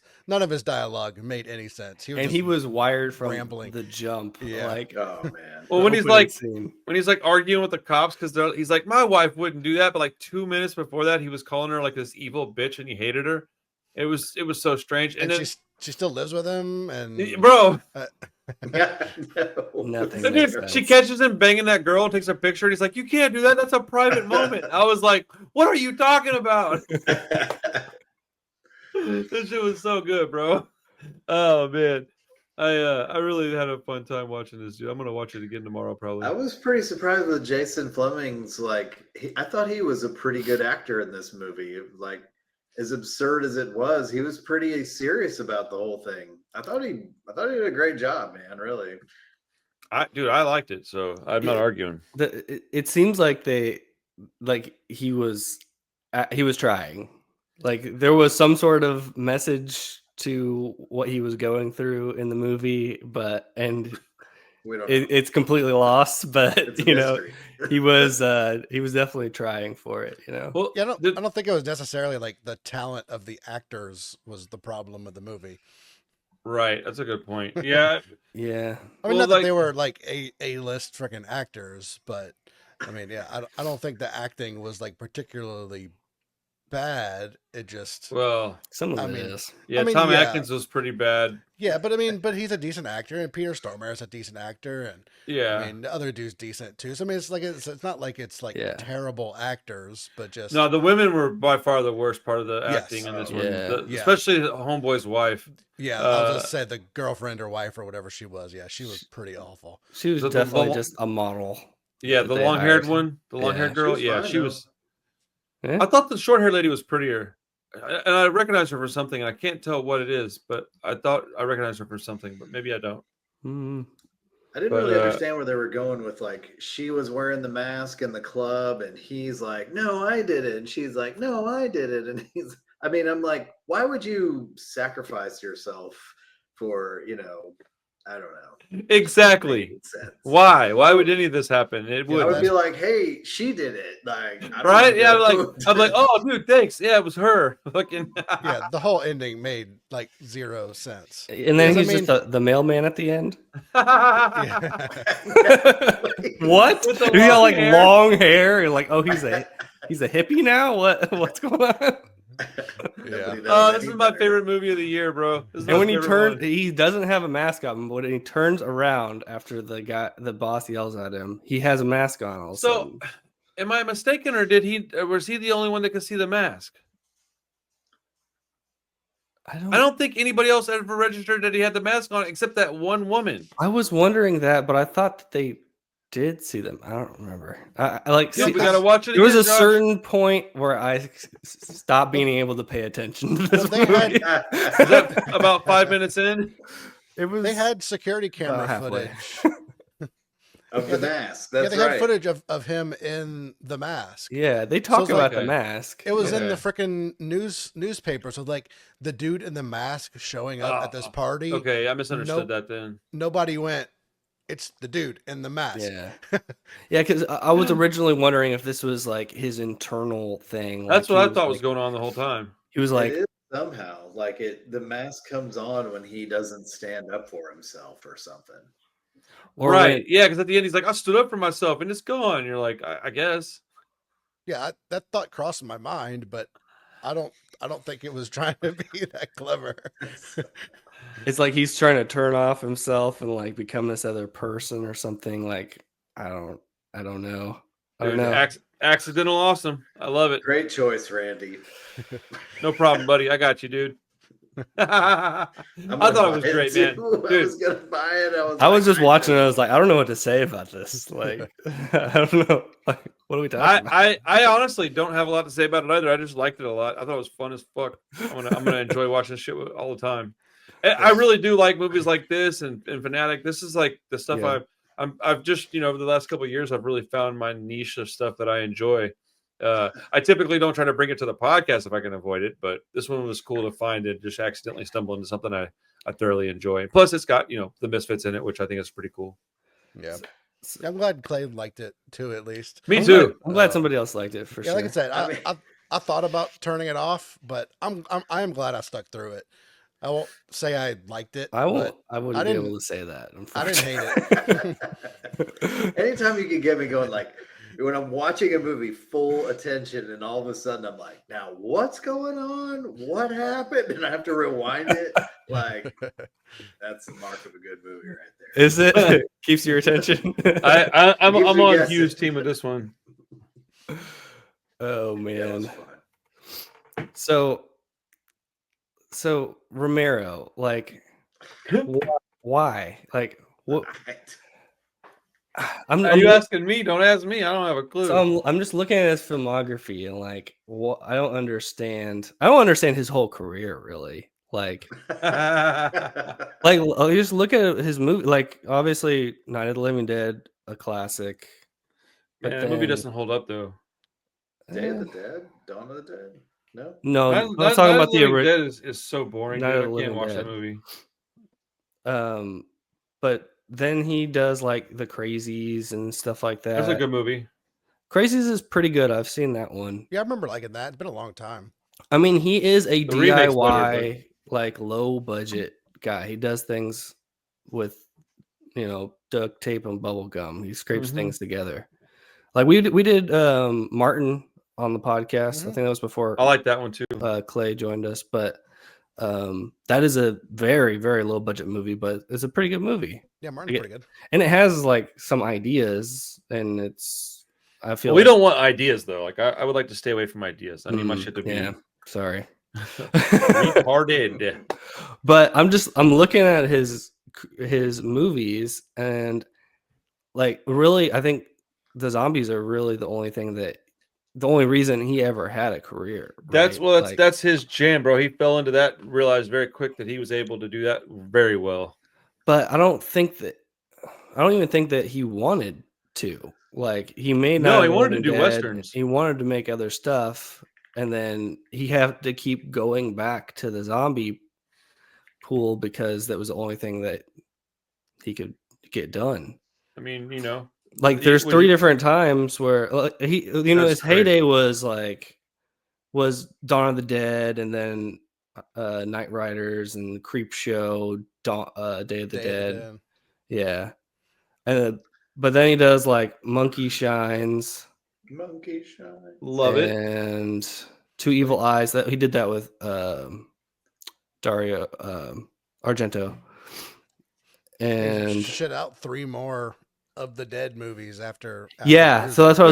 Speaker 3: dialogue made any sense.
Speaker 1: He was wired from rambling the jump. Yeah. Like,
Speaker 2: oh man.
Speaker 4: Well, when he's like arguing with the cops because he's like, my wife wouldn't do that, but like 2 minutes before that, he was calling her like this evil bitch, and he hated her. It was so strange. And then
Speaker 3: she still lives with him, and
Speaker 4: bro.
Speaker 1: Nothing.
Speaker 4: She catches him banging that girl and takes a picture, and he's like, "You can't do that. That's a private moment." I was like, "What are you talking about?" This shit was so good, bro. Oh man, I really had a fun time watching this, dude. I'm gonna watch it again tomorrow, probably.
Speaker 2: I was pretty surprised with Jason Fleming's I thought he was a pretty good actor in this movie. Like, as absurd as it was, he was pretty serious about the whole thing. I thought he did a great job, man. Really,
Speaker 4: I liked it, so I'm not arguing.
Speaker 1: It seems like he was trying. Like there was some sort of message to what he was going through in the movie, and
Speaker 2: We don't know.
Speaker 1: It's completely lost, but
Speaker 2: It's a
Speaker 1: you know,
Speaker 2: mystery.
Speaker 1: he was definitely trying for it, you know.
Speaker 4: Well,
Speaker 3: Yeah, I don't think it was necessarily like the talent of the actors was the problem of the movie.
Speaker 4: right. That's a good point. Yeah.
Speaker 1: Yeah.
Speaker 3: I mean,
Speaker 4: Well,
Speaker 3: not that
Speaker 4: like-
Speaker 3: they were like A-list freaking actors, but I mean, yeah, I don't think the acting was like particularly bad. It just,
Speaker 4: Well,
Speaker 1: Some of
Speaker 3: I
Speaker 1: it
Speaker 3: mean,
Speaker 1: is.
Speaker 4: yeah,
Speaker 3: mean,
Speaker 4: Tom
Speaker 3: yeah.
Speaker 4: Atkins was pretty bad.
Speaker 3: Yeah, but I mean, but he's a decent actor, and Peter Stormare is a decent actor, and
Speaker 4: Yeah.
Speaker 3: I mean, the other dude's decent too. So I mean, it's not like it's like
Speaker 1: Yeah.
Speaker 3: terrible actors, but just
Speaker 4: No, the women were by far the worst part of the
Speaker 3: Yes.
Speaker 4: acting in this
Speaker 1: Oh,
Speaker 4: one.
Speaker 1: yeah.
Speaker 3: Yeah.
Speaker 4: Especially the homeboy's wife.
Speaker 3: yeah. I'll just say the girlfriend or wife or whatever she was. Yeah, she was pretty awful.
Speaker 1: She was
Speaker 4: The-
Speaker 1: definitely
Speaker 4: the-
Speaker 1: just a model.
Speaker 4: Yeah,
Speaker 1: that
Speaker 4: the
Speaker 1: they
Speaker 4: long-haired
Speaker 1: hired.
Speaker 4: one, the long-haired
Speaker 1: Yeah.
Speaker 4: girl.
Speaker 2: She was
Speaker 4: Yeah,
Speaker 2: fine,
Speaker 4: she
Speaker 2: though.
Speaker 4: was.
Speaker 1: Yeah.
Speaker 4: I thought the short-haired lady was prettier, and I recognize her for something. And I can't tell what it is, but I thought I recognized her for something, but maybe I don't.
Speaker 1: Mm.
Speaker 2: I didn't
Speaker 4: But,
Speaker 2: really understand where they were going with like she was wearing the mask in the club and he's like, no, I did it. And she's like, no, I did it. And he's, I mean, I'm like, why would you sacrifice yourself for, you know, I don't know.
Speaker 4: Exactly.
Speaker 2: Made sense.
Speaker 4: Why? Why would any of this happen? It
Speaker 2: I
Speaker 4: would.
Speaker 2: would be like, hey, she did it. Like, I don't
Speaker 4: Right? Yeah,
Speaker 2: know.
Speaker 4: I'm like, oh, dude, thanks. Yeah, it was her. Fucking.
Speaker 3: Yeah, the whole ending made like zero sense.
Speaker 1: And then
Speaker 3: Because, I
Speaker 1: he's just the mailman at the end.
Speaker 3: Yeah.
Speaker 1: What?
Speaker 4: With the
Speaker 1: He got
Speaker 4: long
Speaker 1: like
Speaker 4: hair.
Speaker 1: long hair and like, oh, he's a hippie now. What's going on?
Speaker 3: Yeah.
Speaker 4: Oh, this is my favorite movie of the year, bro. This is
Speaker 1: And
Speaker 4: my
Speaker 1: when he
Speaker 4: favorite
Speaker 1: turns,
Speaker 4: one.
Speaker 1: he doesn't have a mask on, but when he turns around after the boss yells at him, he has a mask on. All of a
Speaker 4: So,
Speaker 1: sudden.
Speaker 4: am I mistaken, or was he the only one that could see the mask?
Speaker 1: I
Speaker 4: I don't think anybody else ever registered that he had the mask on except that one woman.
Speaker 1: I was wondering that, but I thought that they did see them. I don't remember. I like.
Speaker 4: Yeah,
Speaker 1: See,
Speaker 4: we gotta watch it
Speaker 1: there was
Speaker 4: again,
Speaker 1: a
Speaker 4: Josh.
Speaker 1: certain point where I stopped being able to pay attention to this
Speaker 3: Well, they
Speaker 1: movie.
Speaker 4: Is that about 5 minutes in?
Speaker 1: It was.
Speaker 3: They had security camera
Speaker 1: halfway.
Speaker 3: footage.
Speaker 2: Of the mask. That's
Speaker 3: they had
Speaker 2: right.
Speaker 3: footage of him in the mask.
Speaker 1: Yeah, they talk
Speaker 3: it's
Speaker 1: about
Speaker 3: like-
Speaker 1: the mask.
Speaker 3: It was in the
Speaker 4: Okay.
Speaker 3: freaking newspaper. So like the dude in the mask showing up at this party.
Speaker 4: Okay, I misunderstood
Speaker 3: Nope.
Speaker 4: that then.
Speaker 3: Nobody went, it's the dude in the mask.
Speaker 1: Yeah, yeah. Because I was originally wondering if this was like his internal thing.
Speaker 4: That's
Speaker 1: like
Speaker 4: what
Speaker 1: he
Speaker 4: I thought was
Speaker 1: like-
Speaker 4: going on the whole time.
Speaker 1: He was like,
Speaker 2: it is somehow like the mask comes on when he doesn't stand up for himself or something.
Speaker 1: or
Speaker 4: Right.
Speaker 1: when-
Speaker 4: Yeah, because at the end he's like, I stood up for myself and it's gone. You're like, I guess.
Speaker 3: Yeah, that thought crossed my mind, but I don't think it was trying to be that clever.
Speaker 1: It's like he's trying to turn off himself and like become this other person or something. Like I don't know. I don't
Speaker 4: Dude,
Speaker 1: know.
Speaker 4: accidental awesome. I love it.
Speaker 2: Great choice, Randy.
Speaker 4: No problem, buddy. I got you, dude. I thought it was great, man.
Speaker 2: I was gonna buy it.
Speaker 1: I was just watching. And I was like, I don't know what to say about this. Like, I don't know. Like, what are we talking about?
Speaker 4: I honestly don't have a lot to say about it either. I just liked it a lot. I thought it was fun as fuck. I'm gonna enjoy watching this shit all the time. I really do like movies like this and Fanatic. This is like the stuff
Speaker 1: Yeah.
Speaker 4: I've just over the last couple of years I've really found my niche of stuff that I enjoy. I typically don't try to bring it to the podcast if I can avoid it, but this one was cool to find and just accidentally stumble into something I thoroughly enjoy. Plus, it's got the Misfits in it, which I think is pretty cool.
Speaker 3: Yeah. I'm glad Clay liked it too, at least.
Speaker 4: Me too.
Speaker 1: I'm glad somebody else liked it for
Speaker 3: Yeah,
Speaker 1: sure.
Speaker 3: like I said,
Speaker 2: I mean-
Speaker 3: I thought about turning it off, but I am glad I stuck through it. I won't say I liked it.
Speaker 1: I won't.
Speaker 3: but
Speaker 1: I wouldn't
Speaker 3: I
Speaker 1: be
Speaker 3: didn't-
Speaker 1: able to say that.
Speaker 3: I didn't hate
Speaker 1: unfortunately.
Speaker 3: it.
Speaker 2: Anytime you can get me going, like when I'm watching a movie, full attention, and all of a sudden I'm like, now what's going on? What happened? And I have to rewind it. Like that's the mark of a good movie right there.
Speaker 1: Is it? Keeps your attention.
Speaker 4: I'm
Speaker 2: Gives you
Speaker 4: on
Speaker 2: guesses.
Speaker 4: Hugh's team with this one.
Speaker 1: Oh
Speaker 2: Yeah, it was
Speaker 1: man.
Speaker 2: fun.
Speaker 1: So Romero, like, why? Like, what?
Speaker 2: Right.
Speaker 4: Are you asking me? Don't ask me. I don't have a clue.
Speaker 1: So I'm just looking at his filmography and like, what? I don't understand. I don't understand his whole career really. Like, you just look at his movie. Like, obviously, Night of the Living Dead, a classic.
Speaker 4: Yeah, the movie doesn't hold up though.
Speaker 2: Day of the Dead, Dawn of the Dead. No,
Speaker 1: No,
Speaker 4: Night-
Speaker 1: I was
Speaker 4: Night-
Speaker 1: talking
Speaker 4: Night
Speaker 1: about
Speaker 4: of
Speaker 1: the
Speaker 4: Living
Speaker 1: original.
Speaker 4: Dead is so boring.
Speaker 1: Night
Speaker 4: Dude.
Speaker 1: of the
Speaker 4: I can't
Speaker 1: Living
Speaker 4: watch
Speaker 1: Dead.
Speaker 4: that movie.
Speaker 1: But then he does like the Crazies and stuff like that.
Speaker 4: That's a good movie.
Speaker 1: Crazies is pretty good. I've seen that one.
Speaker 3: Yeah, I remember liking that. It's been a long time.
Speaker 1: I mean, he is a
Speaker 4: The remake's
Speaker 1: DIY,
Speaker 4: better,
Speaker 1: like low budget guy. He does things with, duct tape and bubble gum. He scrapes things together. Like we did Martin on the podcast. I think that was before
Speaker 4: I like that one too.
Speaker 1: Clay joined us, but that is a very, very low budget movie, but it's a pretty good movie.
Speaker 3: Yeah, Martin's pretty good.
Speaker 1: And it has like some ideas, and I feel
Speaker 4: we don't want ideas though. Like I would like to stay away from ideas. I need my shit to be
Speaker 1: sorry.
Speaker 4: retarded.
Speaker 1: But I'm looking at his movies, and like really, I think the zombies are really the only reason he ever had a career.
Speaker 4: Right?
Speaker 1: That's
Speaker 4: that's his jam, bro. He fell into that, realized very quick that he was able to do that very well.
Speaker 1: But I don't even think that he wanted to. Like he may not.
Speaker 4: No, he wanted to do westerns.
Speaker 1: He wanted to make other stuff, and then he had to keep going back to the zombie pool because that was the only thing that he could get done.
Speaker 4: I mean,
Speaker 1: like there's three different times where his heyday was Dawn of the Dead, and then Night Riders and Creep Show, Day of the Dead. Yeah. And but then he does like Monkey Shines.
Speaker 4: Love it.
Speaker 1: And Two Evil Eyes. That he did that with Dario Argento. And
Speaker 3: shit out 3 more of the Dead movies after
Speaker 1: yeah, so that's what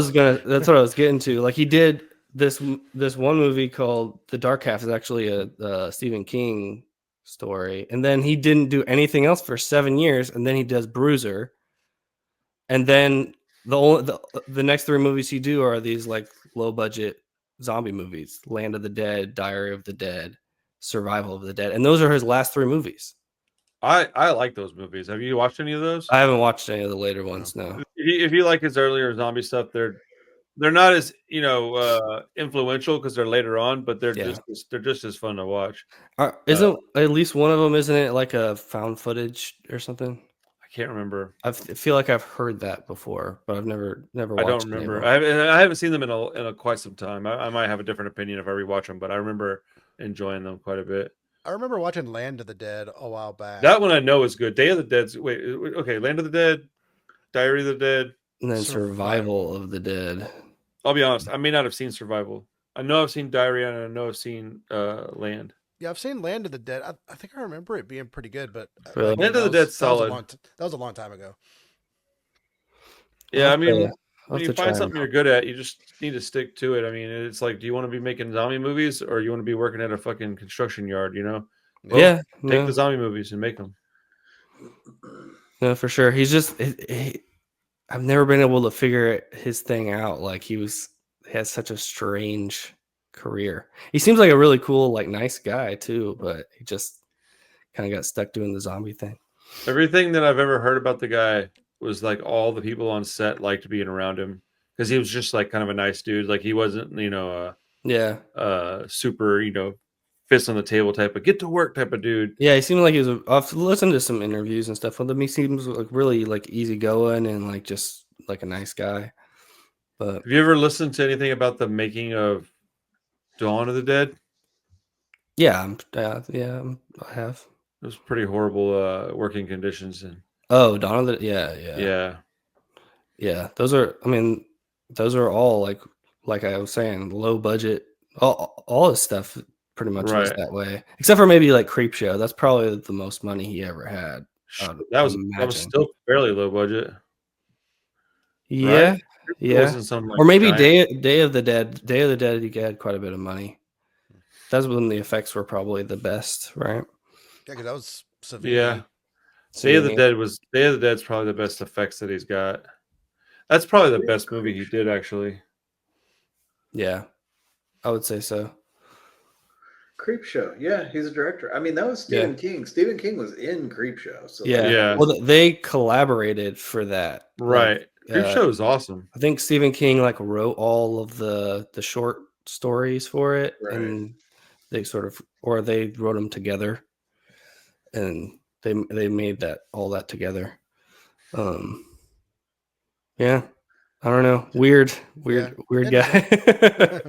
Speaker 1: I was getting to. Like he did this one movie called The Dark Half, is actually a Stephen King story, and then he didn't do anything else for 7 years, and then he does Bruiser, and then the next 3 movies he do are these like low budget zombie movies: Land of the Dead, Diary of the Dead, Survival of the Dead, and those are his last 3 movies.
Speaker 4: I like those movies. Have you watched any of those?
Speaker 1: I haven't watched any of the later ones. No.
Speaker 4: If you like his earlier zombie stuff, they're not as influential because they're later on, but they're just as fun to watch.
Speaker 1: Isn't at least one of them? Isn't it like a found footage or something?
Speaker 4: I can't remember.
Speaker 1: I feel like I've heard that before, but I've never watched.
Speaker 4: I don't remember. I haven't seen them in a quite some time. I might have a different opinion if I rewatch them, but I remember enjoying them quite a bit.
Speaker 3: I remember watching Land of the Dead a while back.
Speaker 4: That one I know is good. Day of the Dead's okay. Land of the Dead, Diary of the Dead,
Speaker 1: and then Survival of the Dead.
Speaker 4: I'll be honest, I may not have seen Survival. I know I've seen Diary, and I know I've seen Land.
Speaker 3: Yeah, I've seen Land of the Dead. I think I remember it being pretty good, but
Speaker 1: really?
Speaker 4: Land of the Dead's solid.
Speaker 3: That was a long time ago.
Speaker 4: Yeah, I mean, when you find something you're good at, you just need to stick to it. I mean, it's like, do you want to be making zombie movies, or you want to be working at a fucking construction yard? Take the zombie movies and make them.
Speaker 1: No, for sure. He's just. I've never been able to figure his thing out. Like he has such a strange career. He seems like a really cool, like nice guy too, but he just kind of got stuck doing the zombie thing.
Speaker 4: Everything that I've ever heard about the guy was like all the people on set liked being around him because he was just like kind of a nice dude. Like he wasn't, super, fist on the table type of get to work type of dude.
Speaker 1: Yeah, he seemed like he was. I've listened to some interviews and stuff with him. He seems like really like easygoing and like just like a nice guy. But
Speaker 4: have you ever listened to anything about the making of Dawn of the Dead?
Speaker 1: Yeah, I have.
Speaker 4: It was pretty horrible working conditions and.
Speaker 1: Oh, Dawn of the yeah. Those are all like I was saying, low budget. All his stuff pretty much was that way, except for maybe like Creep Show. That's probably the most money he ever had.
Speaker 4: That was still fairly low budget.
Speaker 1: Yeah,
Speaker 4: right?
Speaker 1: Yeah. Or maybe Day of the Dead. Day of the Dead, he had quite a bit of money. That's when the effects were probably the best, right?
Speaker 3: Yeah, because that was severe.
Speaker 4: Yeah. Day of the Dead's probably the best effects that he's got. That's probably the best movie he did, actually.
Speaker 1: Yeah, I would say so.
Speaker 2: Creep Show. Yeah, he's a director. I mean, that was Stephen King. Stephen King was in Creep Show. So
Speaker 1: yeah. Well, they collaborated for that.
Speaker 4: Right. Creep Show is awesome.
Speaker 1: I think Stephen King wrote all of the short stories for it, and they wrote them together, and they made all that together. Yeah, I don't know. Weird guy.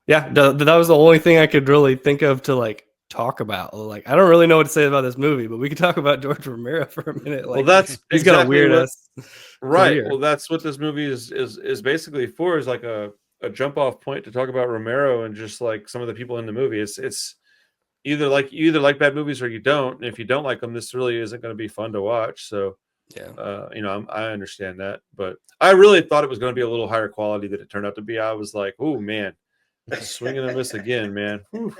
Speaker 1: Yeah, that was the only thing I could really think of to like talk about. Like, I don't really know what to say about this movie, but we could talk about George Romero for a minute.
Speaker 4: Well,
Speaker 1: Like,
Speaker 4: that's
Speaker 1: he's got a
Speaker 4: exactly
Speaker 1: weird
Speaker 4: what.
Speaker 1: ass
Speaker 4: Right.
Speaker 1: career.
Speaker 4: Well, that's what this movie is basically for, is like a jump off point to talk about Romero and just like some of the people in the movie. It's you either like bad movies or you don't. And if you don't like them, this really isn't going to be fun to watch. So,
Speaker 1: Yeah.
Speaker 4: I understand that, but I really thought it was going to be a little higher quality than it turned out to be. I was like, oh man, swing and a miss again, man. Whew.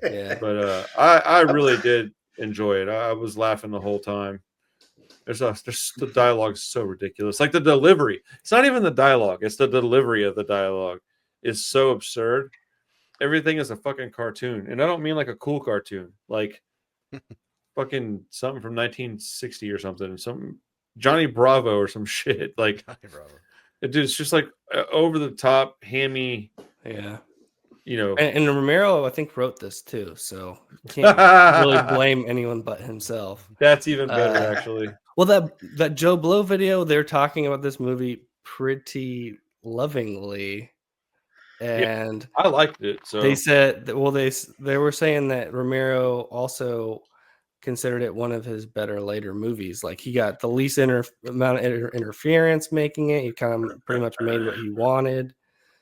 Speaker 1: Yeah.
Speaker 4: But I really did enjoy it. I was laughing the whole time. There's the dialogue is so ridiculous. Like the delivery. It's not even the dialogue. It's the delivery of the dialogue is so absurd. Everything is a fucking cartoon. And I don't mean like a cool cartoon. Like fucking something from 1960 or something. Some Johnny Bravo or some shit. Like, dude, it's just like over the top, hammy.
Speaker 1: Yeah.
Speaker 4: You know.
Speaker 1: And Romero, I think, wrote this too. So can't really blame anyone but himself.
Speaker 4: That's even better, actually.
Speaker 1: Well, that Joe Blow video, they're talking about this movie pretty lovingly, and
Speaker 4: yeah, I liked it. So
Speaker 1: they said that, well, they were saying that Romero also considered it one of his better later movies. Like, he got the least amount of interference making it. He kind of pretty much made what he wanted.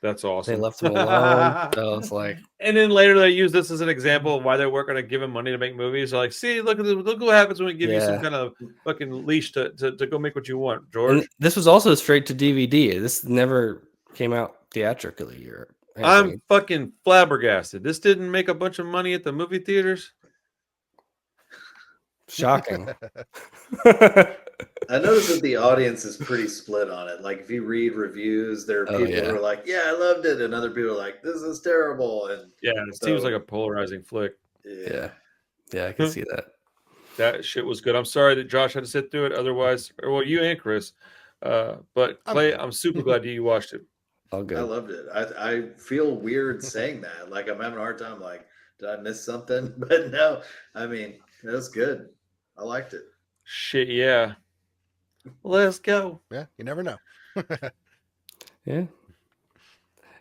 Speaker 4: That's awesome.
Speaker 1: They left him alone. So it's like,
Speaker 4: and then later they use this as an example of why they weren't going to give him money to make movies. They're like, see, look what happens when we give you some kind of fucking leash to go make what you want, George.
Speaker 1: And this was also straight to DVD. This never came out theatrically or anything.
Speaker 4: I'm fucking flabbergasted. This didn't make a bunch of money at the movie theaters.
Speaker 1: Shocking.
Speaker 2: I noticed that the audience is pretty split on it. Like, if you read reviews, there are people who are like, yeah, I loved it, and other people are like, this is terrible. And
Speaker 4: yeah, it seems like a polarizing flick.
Speaker 1: Yeah, I can see that.
Speaker 4: That shit was good. I'm sorry that Josh had to sit through it. Otherwise, well, you and Chris. But Clay, I'm super glad you watched it.
Speaker 1: All good.
Speaker 2: I loved it. I feel weird saying that. Like, I'm having a hard time. Like, did I miss something? But no, I mean, it was good. I liked it.
Speaker 4: Shit, yeah. Let's go.
Speaker 3: Yeah, you never know.
Speaker 1: Yeah.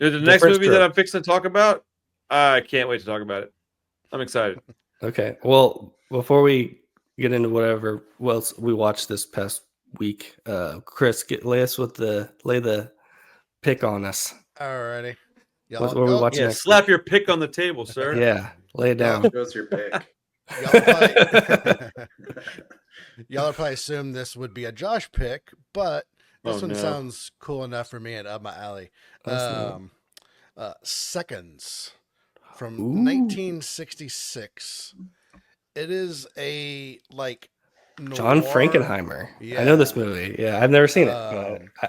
Speaker 4: Dude, the next movie that I'm fixing to talk about, I can't wait to talk about it. I'm excited.
Speaker 1: Okay. Well, before we get into whatever else we watched this past week, Chris, lay the pick on us.
Speaker 3: Alrighty.
Speaker 1: What are we watching next?
Speaker 4: Slap your pick on the table, sir.
Speaker 1: Yeah, lay it down.
Speaker 2: What's your pick?
Speaker 3: Y'all probably assume this would be a Josh pick, but this one sounds cool enough for me and up my alley. Seconds from 1966. It is a like noir.
Speaker 1: John Frankenheimer. Yeah. I know this movie. Yeah, I've never seen it.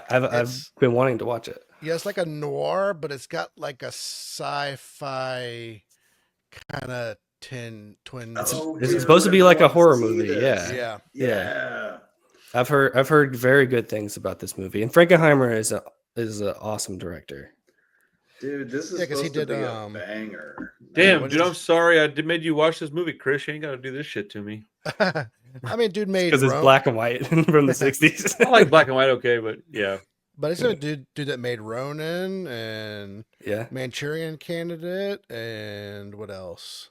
Speaker 1: I've been wanting to watch it.
Speaker 3: Yeah, it's like a noir, but it's got like a sci-fi kind of twin.
Speaker 1: It's supposed to be like a horror movie. Yeah. I've heard very good things about this movie, and Frankenheimer is an awesome director.
Speaker 2: Dude, this is supposed to be a banger.
Speaker 4: Damn, dude, I'm sorry I made you watch this movie, Chris. You ain't got to do this shit to me.
Speaker 3: I mean, dude made
Speaker 1: because it's black and white from the 60s.
Speaker 4: I like black and white, okay, but yeah.
Speaker 3: But it's a dude that made Ronin and Manchurian Candidate and what else?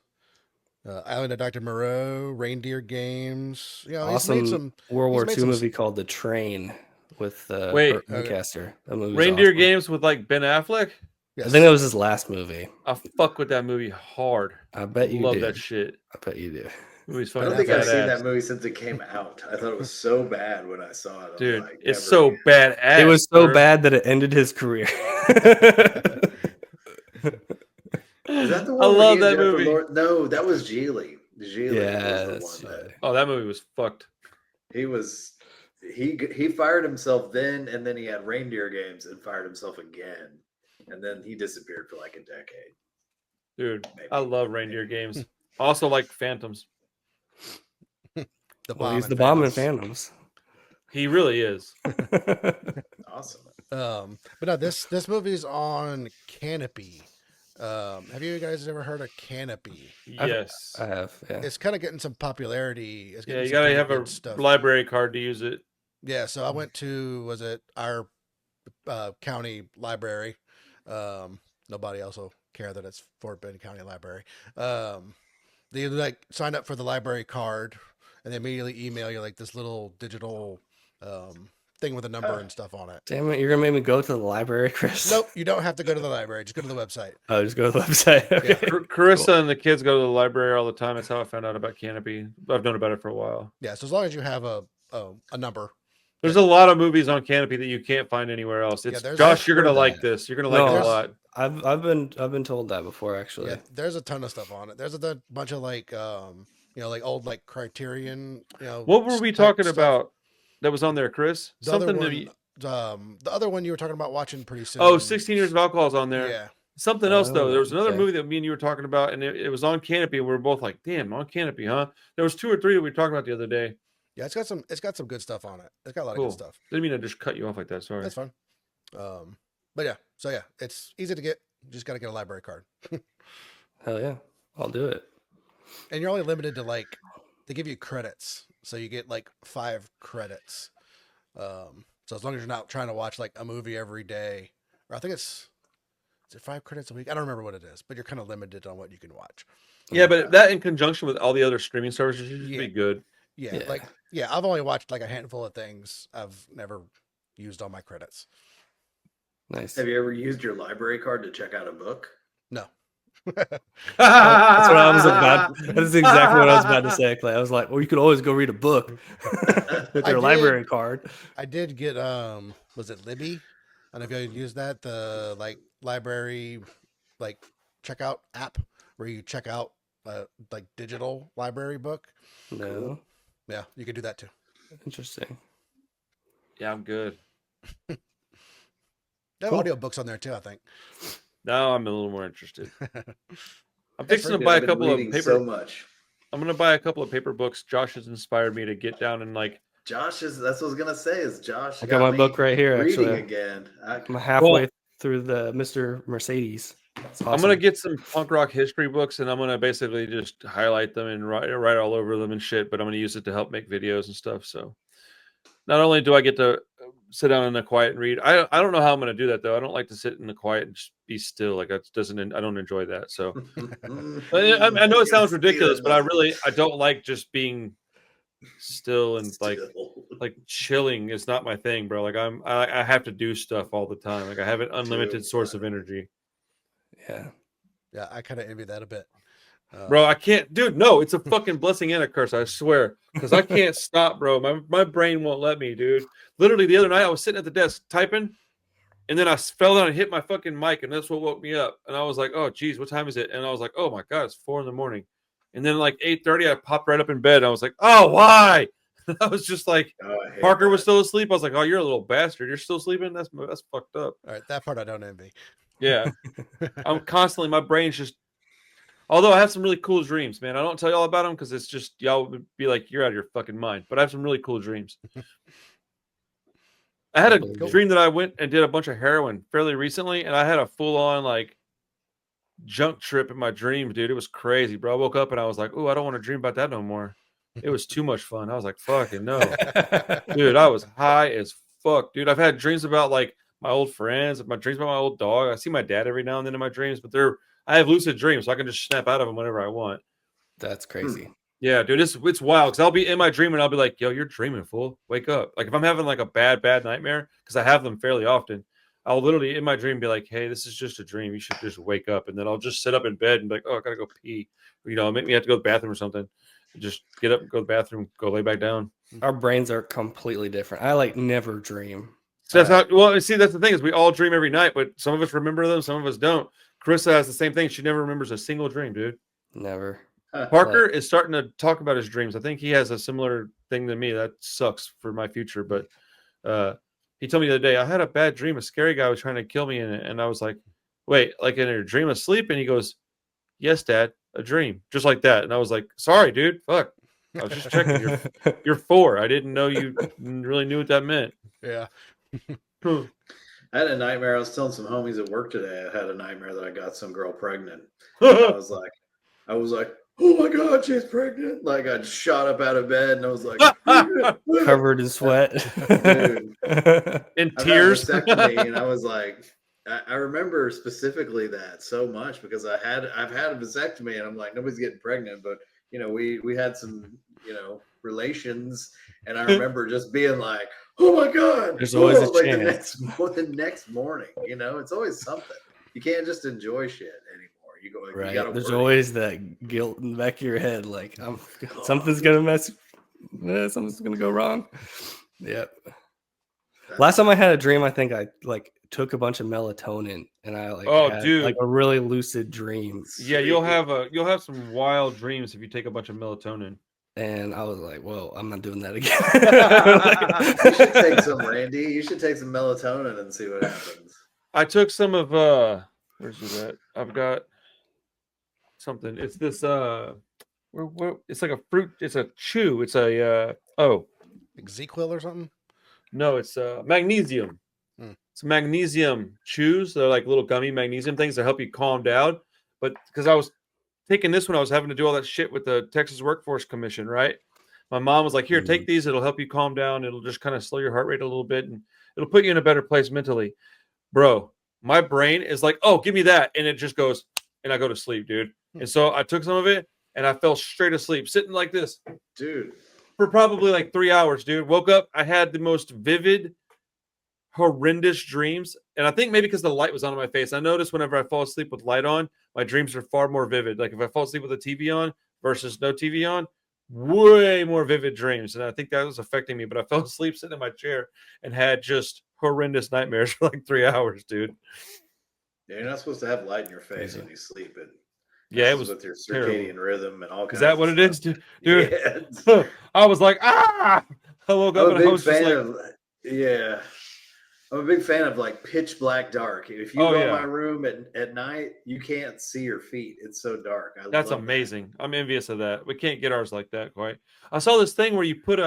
Speaker 3: Island of Dr. Moreau, Reindeer Games. Yeah,
Speaker 1: awesome.
Speaker 3: He's made some
Speaker 1: World War II movie called The Train with Lancaster.
Speaker 4: Reindeer Games with like Ben Affleck.
Speaker 1: Yes. I think that was his last movie.
Speaker 4: I fuck with that movie hard.
Speaker 1: I bet you
Speaker 4: love
Speaker 1: do.
Speaker 4: that shit.
Speaker 1: I bet you do.
Speaker 2: I don't think I've seen that movie since it came out. I thought it was so bad when I saw it.
Speaker 4: Dude, it's so badass.
Speaker 1: It was so bad that it ended his career.
Speaker 2: Is that the one?
Speaker 4: I love that movie.
Speaker 2: No, that was Geely.
Speaker 1: Yeah,
Speaker 2: was the one
Speaker 4: oh, that movie was fucked.
Speaker 2: He fired himself then, and then he had Reindeer Games and fired himself again, and then he disappeared for like a decade.
Speaker 4: Dude, I love Reindeer Games. Also like Phantoms.
Speaker 1: He's the bomb in Phantoms.
Speaker 4: He really is.
Speaker 2: Awesome.
Speaker 3: But no, this movie's on Canopy. Have you guys ever heard of Canopy?
Speaker 4: Yes,
Speaker 1: I have. Yeah.
Speaker 3: It's kind of getting some popularity.
Speaker 4: You gotta have a library card to use it.
Speaker 3: Yeah, so I went to our county library. Nobody also care that it's Fort Bend County Library. They like sign up for the library card, and they immediately email you like this little digital thing with a number and stuff on it.
Speaker 1: Damn it, you're gonna make me go to the library, Chris.
Speaker 3: Nope, you don't have to go to the library. Just go to the website.
Speaker 1: Oh, just go to the website. Okay.
Speaker 4: Carissa and the kids go to the library all the time. That's how I found out about Canopy. I've known about it for a while.
Speaker 3: Yeah, so as long as you have a number.
Speaker 4: There's a lot of movies on Canopy that you can't find anywhere else. It's Josh, you're gonna like this. You're gonna like it a lot.
Speaker 1: I've been told that before, actually.
Speaker 3: Yeah, there's a ton of stuff on it. There's a bunch of like like old like Criterion.
Speaker 4: What were we talking about that was on there, Chris?
Speaker 3: The other one you were talking about watching pretty soon.
Speaker 4: Oh, 16 Years of Alcohol is on there.
Speaker 3: Yeah.
Speaker 4: Something else though. There was another movie that me and you were talking about, and it was on Canopy, and we were both like, "Damn, on Canopy, huh?" There was 2 or 3 that we were talking about the other day.
Speaker 3: Yeah, it's got some good stuff on it. It's got a lot of good stuff.
Speaker 4: Didn't mean to just cut you off like that. Sorry.
Speaker 3: That's fine. But yeah, so yeah, it's easy to get. You just got to get a library card.
Speaker 1: Hell yeah, I'll do it.
Speaker 3: And you're only limited to they give you credits, so you get like 5 credits. So as long as you're not trying to watch like a movie every day, or I think is it 5 credits a week? I don't remember what it is, but you're kind of limited on what you can watch.
Speaker 4: Yeah, but that in conjunction with all the other streaming services should be good.
Speaker 3: Yeah, I've only watched like a handful of things. I've never used all my credits.
Speaker 1: Nice.
Speaker 2: Have you ever used your library card to check out a book?
Speaker 3: No.
Speaker 1: That's what I was about. That's exactly what I was about to say, Clay. I was like, well, you could always go read a book with your library card.
Speaker 3: I did get was it Libby? I don't know if you used that, the like library like checkout app where you check out like digital library book.
Speaker 1: No.
Speaker 3: Yeah, you could do that too.
Speaker 1: Interesting.
Speaker 4: Yeah, I'm good.
Speaker 3: They have audio books on there too, I think.
Speaker 4: Now I'm a little more interested. I'm fixing to buy a couple of paper.
Speaker 2: So much.
Speaker 4: I'm gonna buy a couple of paper books. Josh has inspired me to get down and like.
Speaker 2: That's what I was gonna say. Is Josh?
Speaker 1: I got my book right here.
Speaker 2: Reading
Speaker 1: Actually,
Speaker 2: again.
Speaker 1: I'm halfway through the Mr. Mercedes. Awesome.
Speaker 4: I'm gonna get some punk rock history books, and I'm gonna basically just highlight them and write all over them and shit. But I'm gonna use it to help make videos and stuff. So not only do I get to sit down in the quiet and read, I don't know how I'm gonna do that though. I don't like to sit in the quiet and just be still. Like I don't enjoy that. So I know it sounds ridiculous, but I don't like just being still and like chilling is not my thing, bro. Like I have to do stuff all the time. Like I have an unlimited source of energy.
Speaker 3: Yeah, I kind of envy that a bit.
Speaker 4: Bro, I can't, dude. No, it's a fucking blessing and a curse, I swear, because I can't stop, bro. My brain won't let me, dude. Literally, the other night I was sitting at the desk typing, and then I fell down and hit my fucking mic, and that's what woke me up. And I was like, "Oh, geez, what time is it?" And I was like, "Oh my god, it's 4 a.m." And then like 8:30, I popped right up in bed. And I was like, "Oh, why?" I was just like, Parker was still asleep. I was like, "Oh, you're a little bastard. You're still sleeping? That's fucked up."
Speaker 3: All right, that part I don't envy.
Speaker 4: Yeah, I'm constantly. My brain's just. Although I have some really cool dreams, man. I don't tell y'all about them because it's just y'all would be like, "You're out of your fucking mind." But I have some really cool dreams. I had a dream that I went and did a bunch of heroin fairly recently, and I had a full-on like junk trip in my dream, dude. It was crazy, bro. I woke up and I was like, "Oh, I don't want to dream about that no more." It was too much fun. I was like, "Fucking no," dude. I was high as fuck, dude. I've had dreams about like my old friends, my dreams about my old dog. I see my dad every now and then in my dreams, but I have lucid dreams, so I can just snap out of them whenever I want.
Speaker 1: That's crazy.
Speaker 4: Yeah, dude, it's wild because I'll be in my dream and I'll be like, "Yo, you're dreaming, fool. Wake up!" Like if I'm having like a bad nightmare, because I have them fairly often, I'll literally in my dream be like, "Hey, this is just a dream. You should just wake up." And then I'll just sit up in bed and be like, "Oh, I gotta go pee," or, make me have to go to the bathroom or something. Just get up, go to the bathroom, go lay back down.
Speaker 1: Our brains are completely different. I like never dream.
Speaker 4: So that's how. Well, see, that's the thing is we all dream every night, but some of us remember them, some of us don't. Carissa has the same thing. She never remembers a single dream, dude.
Speaker 1: Never.
Speaker 4: Parker is starting to talk about his dreams. I think he has a similar thing to me. That sucks for my future. But he told me the other day, I had a bad dream. A scary guy was trying to kill me in it. And I was like, wait, like in a dream asleep? And he goes, yes, Dad, a dream. Just like that. And I was like, sorry, dude. Fuck. I was just checking. You're 4. I didn't know you really knew what that meant.
Speaker 3: Yeah.
Speaker 2: I had a nightmare. I was telling some homies at work today. I had a nightmare that I got some girl pregnant. I was like, oh my God, she's pregnant. Like I shot up out of bed and I was like,
Speaker 1: Covered in sweat.
Speaker 2: dude.
Speaker 4: In
Speaker 2: I've had a
Speaker 4: tears.
Speaker 2: vasectomy, and I was like, I remember specifically that so much because I've had a vasectomy, and I'm like, nobody's getting pregnant, but we had some relations, and I remember just being like, oh my God,
Speaker 1: There's always a
Speaker 2: like
Speaker 1: chance.
Speaker 2: the next morning, it's always something. You can't just enjoy shit anymore. You go, like,
Speaker 1: Right.
Speaker 2: you gotta
Speaker 1: There's
Speaker 2: worry.
Speaker 1: always that guilt in the back of your head, like something's gonna something's gonna go wrong. Yep. Last time I had a dream, I think I like took a bunch of melatonin and I like had
Speaker 4: dude.
Speaker 1: like a really lucid dream.
Speaker 4: Yeah, you'll have some wild dreams if you take a bunch of melatonin.
Speaker 1: And I was like, whoa, I'm not doing that again.
Speaker 2: You should take some, Randy. You should take some melatonin and see what happens.
Speaker 4: I took some of where's it at? I've got something. It's this where it's like a fruit, it's a chew. It's a
Speaker 3: Like ZQuil or something.
Speaker 4: no, it's magnesium. It's magnesium chews. They're like little gummy magnesium things that help you calm down. But because I was taking this when I was having to do all that shit with the Texas Workforce Commission, right? My mom was like, here, take these. It'll help you calm down. It'll just kind of slow your heart rate a little bit and it'll put you in a better place mentally. Bro, my brain is like, oh, give me that. And it just goes, and I go to sleep, dude. And so I took some of it and I fell straight asleep, sitting like this.
Speaker 2: Dude.
Speaker 4: For probably like 3 hours, dude. Woke up, I had the most vivid, horrendous dreams. And I think maybe because the light was on my face. I noticed whenever I fall asleep with light on, my dreams are far more vivid. Like if I fall asleep with a TV on versus no TV on, way more vivid dreams. And I think that was affecting me. But I fell asleep sitting in my chair and had just horrendous nightmares for like 3 hours, dude.
Speaker 2: Yeah, you're not supposed to have light in your face when you sleep.
Speaker 4: Yeah, it was
Speaker 2: with your circadian rhythm and all kinds.
Speaker 4: Is that what
Speaker 2: of
Speaker 4: it
Speaker 2: stuff.
Speaker 4: is, dude? Yeah. I was like, ah! I woke up and I was just like,
Speaker 2: yeah. I'm a big fan of like pitch black dark. If you go in my room at night, you can't see your feet. It's so dark.
Speaker 4: That's amazing. That. I'm envious of that. We can't get ours like that quite. I saw this thing where you put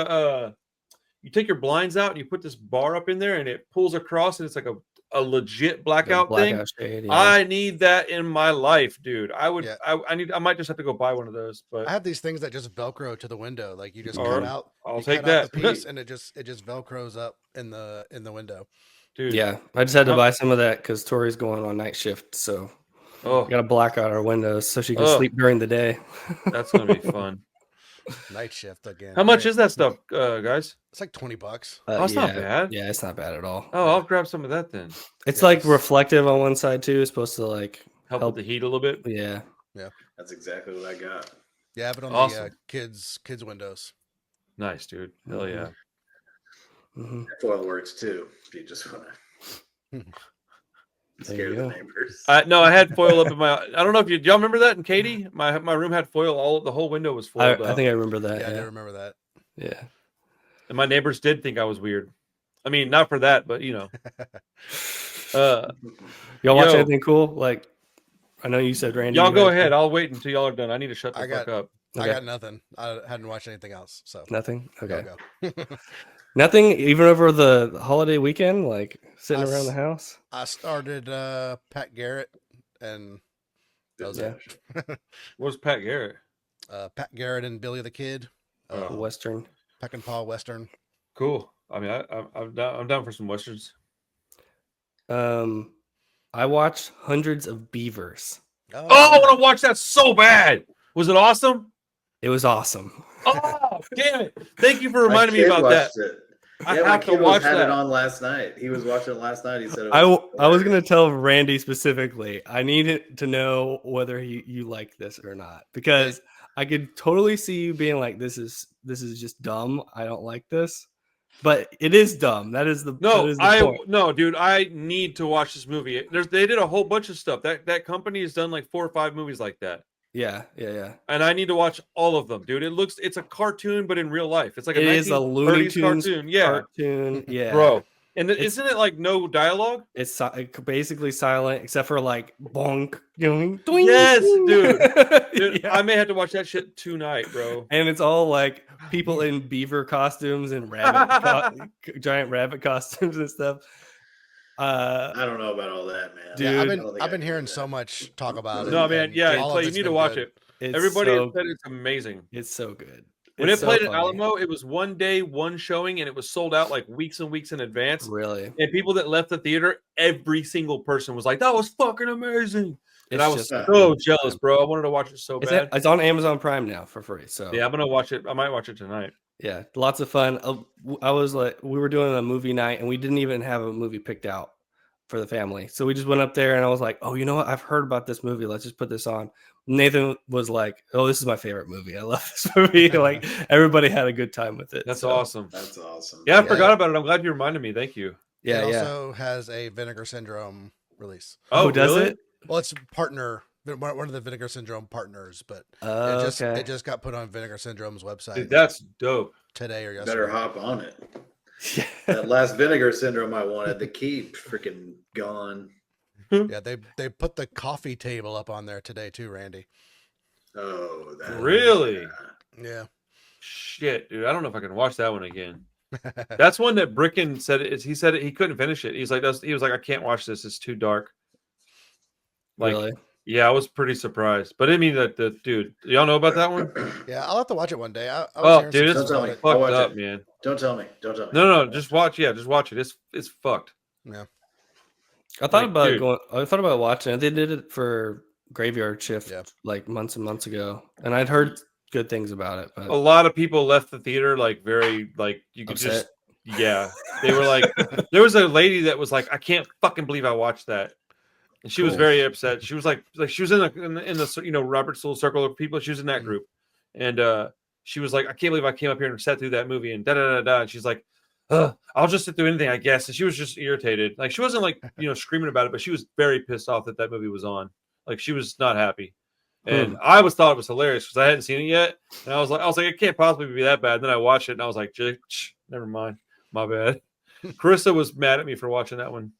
Speaker 4: you take your blinds out and you put this bar up in there and it pulls across and it's like a legit blackout thing. Shade, yeah. I need that in my life, dude. I would. Yeah. I might just have to go buy one of those. But
Speaker 3: I have these things that just Velcro to the window. Like you just cut out.
Speaker 4: I'll take that
Speaker 3: piece and it just Velcros up in the window.
Speaker 1: Dude. Yeah, I just had to buy some of that because Tori's going on night shift, so we got to black out our windows so she can sleep during the day.
Speaker 4: That's gonna be fun.
Speaker 3: Night shift again.
Speaker 4: How much is that stuff, guys?
Speaker 3: It's like $20.
Speaker 4: It's not bad.
Speaker 1: Yeah, it's not bad at all.
Speaker 4: Oh, I'll grab some of that then.
Speaker 1: It's like reflective on one side too. It's supposed to like
Speaker 4: help with the heat a little bit.
Speaker 1: Yeah.
Speaker 2: That's exactly what I got.
Speaker 3: Yeah, I have it on the kids windows.
Speaker 4: Nice, dude. Hell yeah.
Speaker 2: Foil works too. If you just want to scare the neighbors.
Speaker 4: No, I had foil up in my. I don't know if y'all remember that. And Katie, my room had foil. The whole window was foiled.
Speaker 1: I think I remember that.
Speaker 3: Yeah, I remember that.
Speaker 1: Yeah.
Speaker 4: And my neighbors did think I was weird. I mean, not for that, but
Speaker 1: y'all watch anything cool? Like, I know you said Randy.
Speaker 4: Y'all go ahead. I'll wait until y'all are done. I need to shut the fuck up.
Speaker 3: I got nothing. I hadn't watched anything else. So
Speaker 1: nothing. Okay. Go. Nothing, even over the holiday weekend, like sitting around the house.
Speaker 3: I started Pat Garrett, and that was it.
Speaker 4: What's Pat Garrett?
Speaker 3: Pat Garrett and Billy the Kid.
Speaker 1: Western.
Speaker 3: Peck and Paw Western.
Speaker 4: Cool. I mean, I'm down for some westerns.
Speaker 1: I watched Hundreds of Beavers.
Speaker 4: Oh, I want to watch that so bad. Was it awesome?
Speaker 1: It was awesome.
Speaker 4: Oh, damn it. Thank you for reminding me about that.
Speaker 2: I have to watch that. It on last night. He was watching it last night. He said,
Speaker 1: I was going to tell Randy specifically, I needed to know whether you like this or not, because I could totally see you being like, this is just dumb. I don't like this. But it is dumb. That is the point.
Speaker 4: No, dude. I need to watch this movie. They did a whole bunch of stuff. That company has done like 4 or 5 movies like that.
Speaker 1: Yeah.
Speaker 4: And I need to watch all of them, dude. It's a cartoon, but in real life. It's like
Speaker 1: a Looney Tunes
Speaker 4: cartoon. Yeah,
Speaker 1: cartoon. Yeah,
Speaker 4: bro. And isn't it like no dialogue?
Speaker 1: It's basically silent, except for like bonk, doing.
Speaker 4: Yes, dude. Yeah. I may have to watch that shit tonight, bro.
Speaker 1: And it's all like people in beaver costumes and giant rabbit costumes and stuff.
Speaker 2: I don't know about all that, man.
Speaker 3: Dude, I've been hearing so much talk about it.
Speaker 4: No, man. Yeah, Clay, you need to watch it. Everybody has said it's amazing.
Speaker 1: It's so good.
Speaker 4: When
Speaker 1: It's
Speaker 4: it played
Speaker 1: so
Speaker 4: at
Speaker 1: funny.
Speaker 4: Alamo, it was one day, one showing, and it was sold out like weeks and weeks in advance.
Speaker 1: Really?
Speaker 4: And people that left the theater, every single person was like, "That was fucking amazing." And
Speaker 1: It's
Speaker 4: I was
Speaker 1: just
Speaker 4: so jealous, bro. I wanted to watch it so bad.
Speaker 1: It's on Amazon Prime now for free. So
Speaker 4: Yeah, I'm gonna watch it. I might watch it tonight.
Speaker 1: yeah, lots of fun. I was like, we were doing a movie night, and we didn't even have a movie picked out for the family. So we just went up there, and I was like, "Oh, you know what? I've heard about this movie. Let's just put this on." Nathan was like, "Oh, this is my favorite movie. I love this movie." Like everybody had a good time with it.
Speaker 4: That's
Speaker 1: so,
Speaker 4: awesome.
Speaker 2: That's awesome.
Speaker 4: Yeah, I forgot about it. I'm glad you reminded me. Thank you.
Speaker 1: Yeah,
Speaker 3: It
Speaker 1: yeah.
Speaker 3: also has a Vinegar Syndrome release.
Speaker 1: Oh, does
Speaker 4: really?
Speaker 1: it?
Speaker 3: Well, it's one of the Vinegar Syndrome partners, but
Speaker 1: Okay.
Speaker 3: it just got put on Vinegar Syndrome's website
Speaker 4: Dude, that's dope.
Speaker 3: today or yesterday.
Speaker 2: Better hop on it.
Speaker 1: Yeah.
Speaker 2: That last Vinegar Syndrome I wanted, the key freaking gone.
Speaker 3: Yeah, they put the coffee table up on there today too, Randy.
Speaker 2: Oh, that
Speaker 4: Really?
Speaker 3: Yeah.
Speaker 4: Shit, dude. I don't know if I can watch that one again. That's one that Bricken said. He said he couldn't finish it. He's like, he was like, I can't watch this. It's too dark. Like,
Speaker 1: Really?
Speaker 4: yeah, I was pretty surprised. But I mean, that the dude, y'all know about that one?
Speaker 3: Yeah, I'll have to watch it one day. I was
Speaker 4: Oh,
Speaker 3: hearing
Speaker 4: dude,
Speaker 3: some
Speaker 4: it's
Speaker 3: stuff
Speaker 2: Don't tell
Speaker 3: about
Speaker 2: me.
Speaker 3: it.
Speaker 2: I'll
Speaker 4: fucked
Speaker 2: watch
Speaker 4: up,
Speaker 2: it.
Speaker 4: man.
Speaker 2: Don't tell me. Don't tell me.
Speaker 4: No, just watch. Yeah, just watch it. It's fucked.
Speaker 3: Yeah.
Speaker 1: I thought
Speaker 4: Like,
Speaker 1: about
Speaker 4: dude.
Speaker 1: going. I thought about watching it. They did it for Graveyard Shift
Speaker 3: Yeah.
Speaker 1: like months and months ago, and I'd heard good things about it. But
Speaker 4: A lot of people left the theater like very like you could
Speaker 1: upset.
Speaker 4: just yeah. They were like, there was a lady that was like, I can't fucking believe I watched that. And she was
Speaker 1: Cool.
Speaker 4: very upset. She was like she was in the Robert's little circle of people. She was in that group, and she was like, I can't believe I came up here and sat through that movie and da da da da. And she's like, I'll just sit through anything, I guess. And she was just irritated. Like she wasn't like screaming about it, but she was very pissed off that movie was on. Like she was not happy. And I thought it was hilarious because I hadn't seen it yet, and I was like, it can't possibly be that bad. And then I watched it, and I was like, never mind, my bad. Carissa was mad at me for watching that one.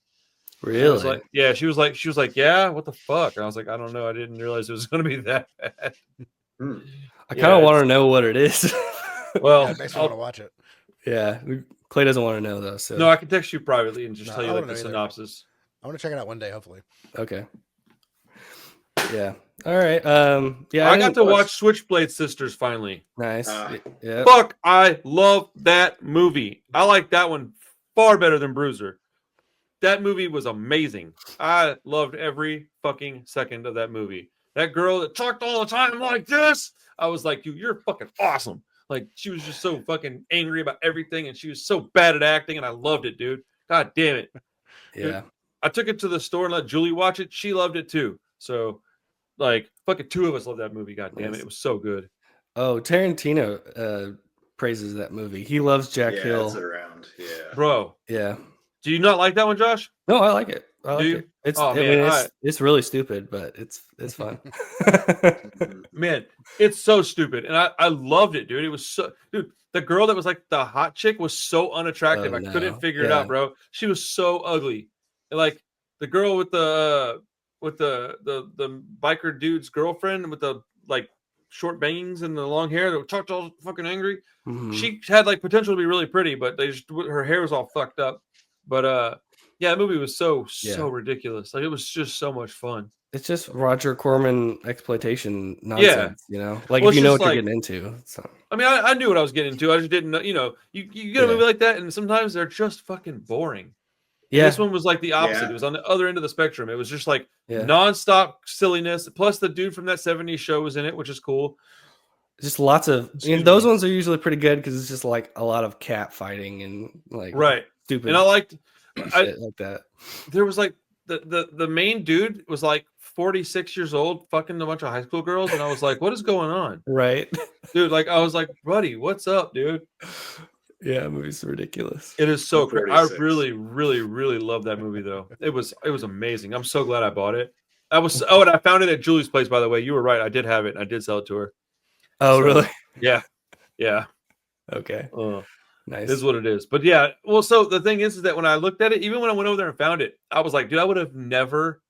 Speaker 1: Really?
Speaker 4: She was like, yeah, she was like, yeah, what the fuck? And I was like, I don't know, I didn't realize it was going to be that bad.
Speaker 1: I kind of want to know what it is.
Speaker 4: Well,
Speaker 3: Yeah, it makes me want to watch it.
Speaker 1: Yeah, Clay doesn't want to know though. So
Speaker 4: no, I can text you privately and just
Speaker 3: No,
Speaker 4: tell you
Speaker 3: I
Speaker 4: like
Speaker 3: wanna
Speaker 4: the
Speaker 3: know either.
Speaker 4: synopsis.
Speaker 3: I want to check it out one day, hopefully.
Speaker 1: okay. Yeah. All right. Yeah.
Speaker 4: I got
Speaker 1: didn't
Speaker 4: to watch Switchblade Sisters finally.
Speaker 1: Nice. Yeah.
Speaker 4: Fuck, I love that movie. I like that one far better than Bruiser. That movie was amazing. I loved every fucking second of that movie. That girl that talked all the time like this, I was like, dude, you're fucking awesome. Like, she was just so fucking angry about everything, and she was so bad at acting, and I loved it, dude. God damn it.
Speaker 1: Yeah.
Speaker 4: I took it to the store and let Julie watch it. She loved it too. So, like, fucking two of us loved that movie. God damn it. It was so good.
Speaker 1: Oh, Tarantino praises that movie. He loves Jack
Speaker 2: Yeah,
Speaker 1: Hill.
Speaker 2: it's around. Yeah.
Speaker 4: Bro,
Speaker 1: Yeah.
Speaker 4: do you not like that one, Josh?
Speaker 1: No, I like it. I like
Speaker 4: Do you?
Speaker 1: it. It's
Speaker 4: Oh,
Speaker 1: I
Speaker 4: man,
Speaker 1: mean,
Speaker 4: I-
Speaker 1: it's really stupid, but it's fun.
Speaker 4: Man, it's so stupid. And I loved it, dude. It was so, dude, the girl that was like the hot chick was so unattractive.
Speaker 1: Oh,
Speaker 4: I couldn't
Speaker 1: no.
Speaker 4: figure it
Speaker 1: Yeah.
Speaker 4: out, bro. She was so ugly. And like the girl with the biker dude's girlfriend with the like short bangs and the long hair that talked all fucking angry.
Speaker 1: Mhm.
Speaker 4: She had like potential to be really pretty, but her hair was all fucked up. But yeah, that movie was so ridiculous. Like it was just so much fun.
Speaker 1: It's just Roger Corman exploitation nonsense, you know? Like
Speaker 4: Well,
Speaker 1: if you
Speaker 4: it's
Speaker 1: know
Speaker 4: just
Speaker 1: what
Speaker 4: like-
Speaker 1: you're getting into. So
Speaker 4: I mean, I knew what I was getting into. I just didn't know, you get a movie like that, and sometimes they're just fucking boring. And
Speaker 1: yeah.
Speaker 4: this one was like the opposite.
Speaker 2: Yeah.
Speaker 4: It was on the other end of the spectrum. It was just like
Speaker 1: Yeah.
Speaker 4: nonstop silliness. Plus, the dude from that 70s show was in it, which is cool.
Speaker 1: Just lots of
Speaker 4: Excuse
Speaker 1: those
Speaker 4: me.
Speaker 1: ones are usually pretty good because it's just like a lot of cat fighting and like
Speaker 4: Right.
Speaker 1: stupid
Speaker 4: And I liked,
Speaker 1: shit like that.
Speaker 4: there was like, the main dude was like 46 years old, fucking a bunch of high school girls. And I was like, what is going on?
Speaker 1: Right.
Speaker 4: Dude, like, I was like, buddy, what's up, dude?
Speaker 1: Yeah, movie's ridiculous.
Speaker 4: It is so crazy. I
Speaker 2: 46.
Speaker 4: really, really, really love that movie, though. It was amazing. I'm so glad I bought it. And I found it at Julie's place, by the way. You were right. I did have it. And I did sell it to her.
Speaker 1: Oh,
Speaker 4: So-
Speaker 1: really?
Speaker 4: Yeah. Yeah.
Speaker 1: Okay. Nice.
Speaker 4: This is what it is. But yeah, well, so the thing is that when I looked at it, even when I went over there and found it, I was like, dude, I would have never